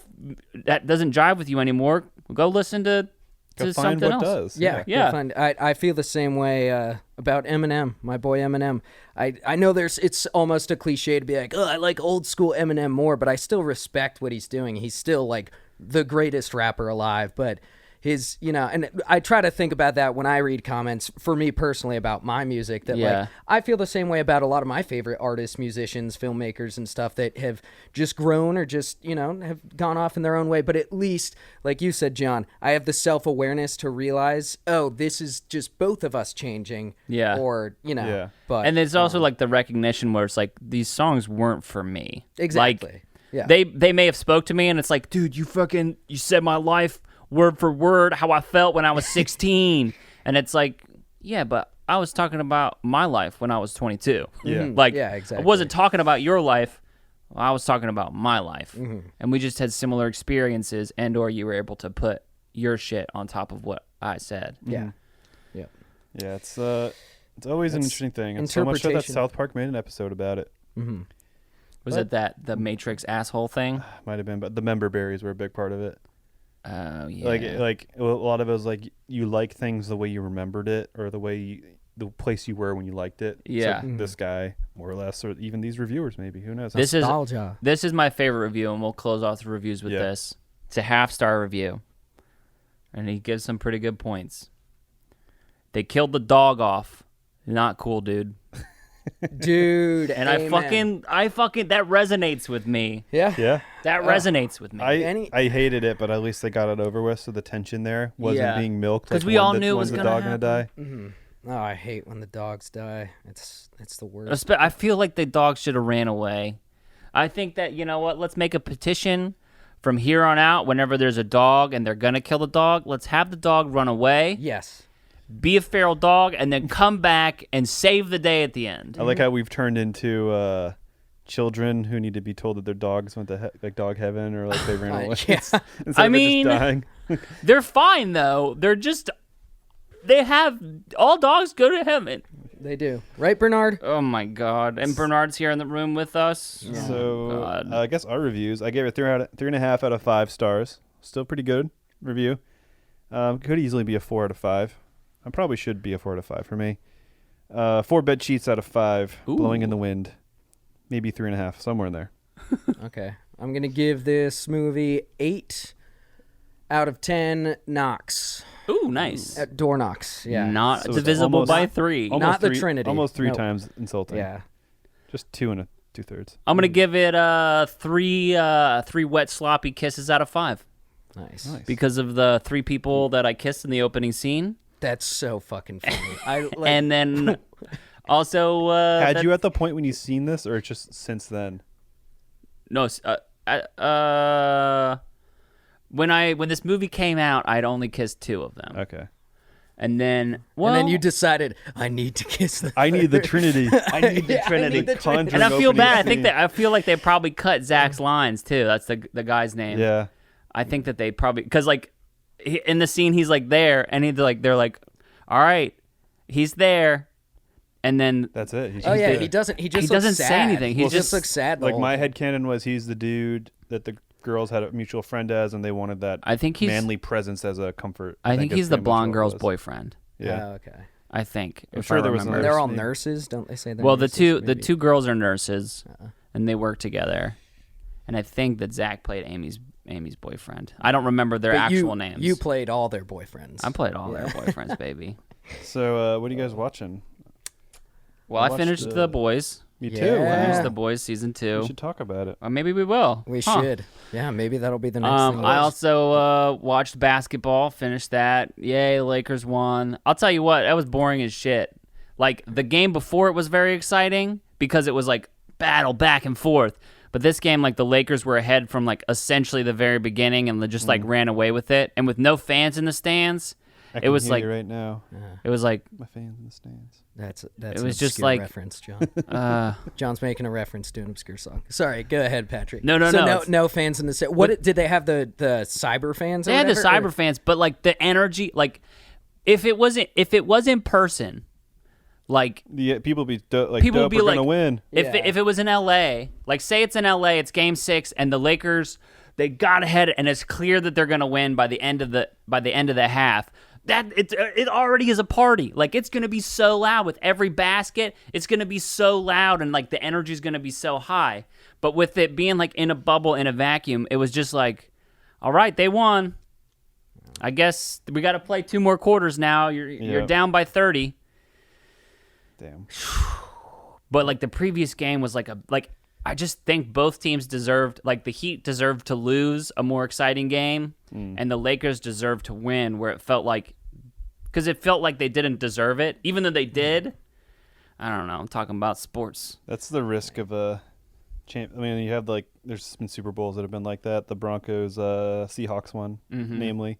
that doesn't jive with you anymore, go listen to Go find something what else. does. Yeah, Yeah. I feel the same way about Eminem, my boy Eminem. I know it's almost a cliche to be like, oh, I like old school Eminem more, but I still respect what he's doing. He's still like the greatest rapper alive. But his, and I try to think about that when I read comments for me personally about my music, that Yeah. like I feel the same way about a lot of my favorite artists, musicians, filmmakers and stuff that have just grown or just, have gone off in their own way. But at least, like you said, John, I have the self-awareness to realize, oh, this is just both of us changing. Yeah. Or, Yeah. but And there's also like the recognition where it's like these songs weren't for me. exactly. Like, yeah. they may have spoke to me and it's like, dude, you said my life word for word how I felt when I was 16. And it's like, yeah, but I was talking about my life when I was 22. Yeah. Like, Yeah, exactly. I wasn't talking about your life. I was talking about my life. Mm-hmm. And we just had similar experiences and or you were able to put your shit on top of what I said. Yeah. Yeah. Yeah, it's always an That's interesting thing. And so much so that interpretation. South Park made an episode about it. Was it the Matrix asshole thing? Might have been, but the member berries were a big part of it. Oh, yeah. Like a lot of it was like you like things the way you remembered it, or the place you were when you liked it. Yeah. So this guy, more or less, or even these reviewers, maybe, who knows? This is Nostalgia. This is my favorite review, and we'll close off the reviews with Yeah. this. It's a half-star review, and he gives some pretty good points. They killed the dog off. Not cool, dude. Dude. And amen. I fucking that resonates with me. Yeah. yeah. That resonates with me. I hated it, but at least they got it over with, so the tension there wasn't Yeah. being milked. 'Cause like we all when knew it when's was the gonna dog gonna die. Oh, I hate when the dogs die. It's the worst. I feel like the dog should have ran away. I think that, you know what, let's make a petition from here on out. Whenever there's a dog and they're gonna kill the dog, let's have the dog run away. Yes. Be a feral dog, and then come back and save the day at the end. I like how we've turned into children who need to be told that their dogs went to like dog heaven, or like they ran away. Yeah. Instead I of it mean- just dying. They're fine though. They have all dogs go to heaven. They do. Right, Bernard? Oh my god! And Bernard's here in the room with us. So God. I guess our reviews. I gave it 3.5 out of 5 stars. Still pretty good review. Could easily be a 4 out of 5. I probably should be a 4 out of 5 for me. 4 bed sheets out of 5. Ooh. Blowing in the wind. Maybe 3.5, somewhere in there. Okay. I'm going to give this movie 8 out of 10 knocks. Ooh, nice. Door knocks. Yeah. Not So it's divisible almost- by 3. Almost Not the 3 Trinity. Almost 3 Nope. times insulting. Yeah. Just 2 and 2/3. I'm gonna give it 3 wet sloppy kisses out of 5 Nice. because of the 3 people that I kissed in the opening scene, That's so fucking funny. I like, and then also Had you at the point when you seen this, or just since then? no. When this movie came out, I'd only kissed 2 of them, Okay. and then and then you decided I need to kiss the I need the Trinity. I need the Trinity. Conjuring And I feel opening bad. scene. I feel like they probably cut Zach's lines too. That's the guy's name. Yeah. I think that they probably because like in the scene he's like there and they're like, all right, he's there, and then That's it. He's Oh just yeah, there. he doesn't. He just He looks doesn't say sad. anything. He He just just- looks sad. the Like whole my time. headcanon was he's the dude that the girls had a mutual friend as, and they wanted that I think he's manly presence as a comfort. I think that's he's the pretty much what blonde it girl's was. boyfriend. Yeah. Oh, okay. I think. I'm if sure I there was remember. another- They're all maybe. nurses, don't they say? They're Well, the nurses? the Maybe. 2 girls are nurses, and they work together. And I think that Zach played Amy's boyfriend. I don't remember their But actual names. You played all their boyfriends. I played all their boyfriends, baby. So what are you guys watching? Well, I watched, finished The Boys. Me too. Yeah. Finished The Boys season 2. We should talk about it. Or maybe we will. We Huh. should. Yeah, maybe that'll be the next thing. I also watched basketball, finished that. Yay, Lakers won. I'll tell you what, that was boring as shit. Like, the game before it was very exciting because it was like battle back and forth. But this game, like, the Lakers were ahead from like essentially the very beginning and they just like ran away with it. And with no fans in the stands, I it can was hear like you right now. it was like My fans in the stands. That's it an was just obscure like- reference, John. uh John's making a reference to an obscure song. Sorry, go ahead, Patrick. No, So it's- no fans in the set. What did they have the cyber fans? Or they had the whatever, cyber or- fans, but like the energy, like if it was in person, like The people be like People dope, be we're like- gonna win. if Yeah. if it was in LA, like say it's in LA, it's game 6 and the Lakers they got ahead and it's clear that they're going to win by the end of the half. That it already is a party. Like it's going to be so loud with every basket. It's going to be so loud and like the energy is going to be so high. But with it being like in a bubble in a vacuum, it was just like, all right, they won. I guess we got to play 2 more quarters now. You're Yeah. down by 30. Damn. But like the previous game was I just think both teams deserved, like the Heat deserved to lose a more exciting game, and the Lakers deserved to win, where it felt like, because it felt like they didn't deserve it, even though they did. I don't know. I'm talking about sports. That's the risk of a champ. I mean, you have like there's been Super Bowls that have been like that. The Broncos, Seahawks one, namely.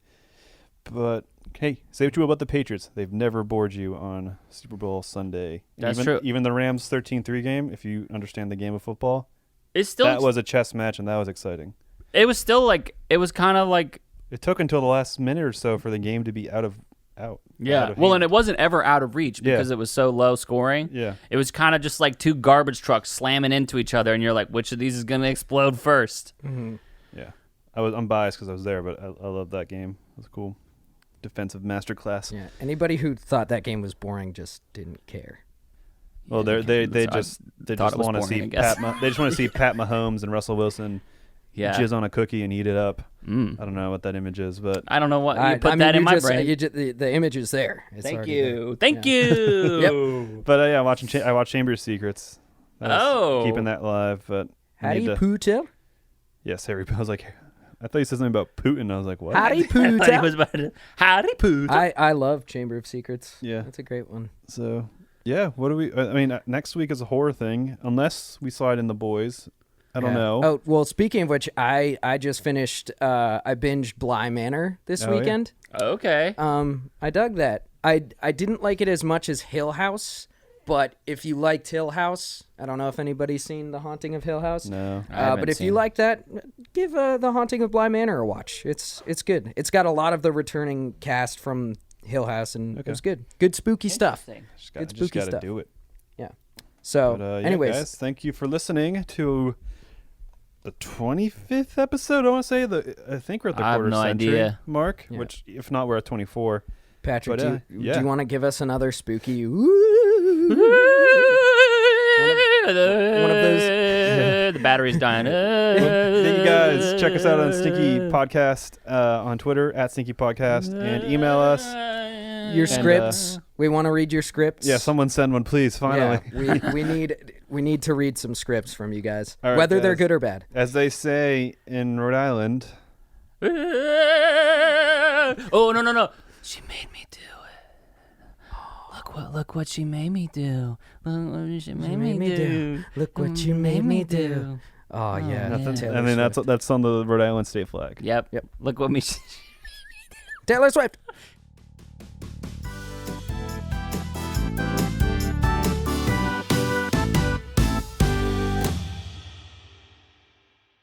But hey, say what you will about the Patriots. They've never bored you on Super Bowl Sunday. That's even, true. Even the Rams 13-3 game, if you understand the game of football, It's still that was a chess match and that was exciting. It was still like it was kind of like It took until the last minute or so for the game to be out of yeah. of Well, hand. and it wasn't ever out of reach Yeah. because it was so low scoring. Yeah. It was kind of just like 2 garbage trucks slamming into each other, and you're like, which of these is gonna explode first? Yeah, I'm biased because I was there, but I love that game. It was a cool defensive masterclass. Yeah. Anybody who thought that game was boring just didn't care. Well, Yeah, they I just thought it was want to boring, I see guess. they just want to see Pat Mahomes and Russell Wilson Yeah. jizz on a cookie and eat it up. Mm. I don't know what that image is, but I don't know what I you put mean, that in you my just- brain. the image is there. It's Thank already you. Thank you. but yeah, I watched Chamber of Secrets. I was Oh. keeping that live, but I Harry need to- Potter. Yes, Harry. I was like, I thought you said something about Putin. I was like, what? Harry I thought he Potter. was about to, howdy poo. I love Chamber of Secrets. Yeah. That's a great one. So yeah, what do we? I mean, next week is a horror thing, unless we slide in The Boys. I don't Yeah. know. Oh, well, speaking of which, I just finished, I binged Bly Manor this Oh, yeah. weekend. Okay. I dug that. I didn't like it as much as Hill House, but if you liked Hill House, I don't know if anybody's seen The Haunting of Hill House. No. I haven't But if you seen- like that, give The Haunting of Bly Manor a watch. It's good. It's got a lot of the returning cast from Hill House, and it was good. Good spooky stuff. Interesting. Good Just spooky gotta stuff. do it. Yeah. So, But, yeah, anyways, guys, thank you for listening to the 25th episode. I want to say I think we're at the I have quarter no century idea. mark, Yeah. which if not, we're at 24. Patrick, but, do yeah. you want to give us another spooky? One of those. The battery's dying. Thank you guys. Check us out on Stinky Podcast on Twitter at Stinky Podcast and email us. Your And, scripts. We want to read your scripts. Yeah, someone send one, please. Finally. Yeah, we need to read some scripts from you guys, All right, whether they're guys. good or bad. As they say in Rhode Island. Oh no! She made me do it. Look what she made me do. Look what she made me do. Look what you made me do. Oh yeah, Nothing- Taylor I mean, Swift. that's on the Rhode Island state flag. Yep. Yep. Look what me. Taylor Swift.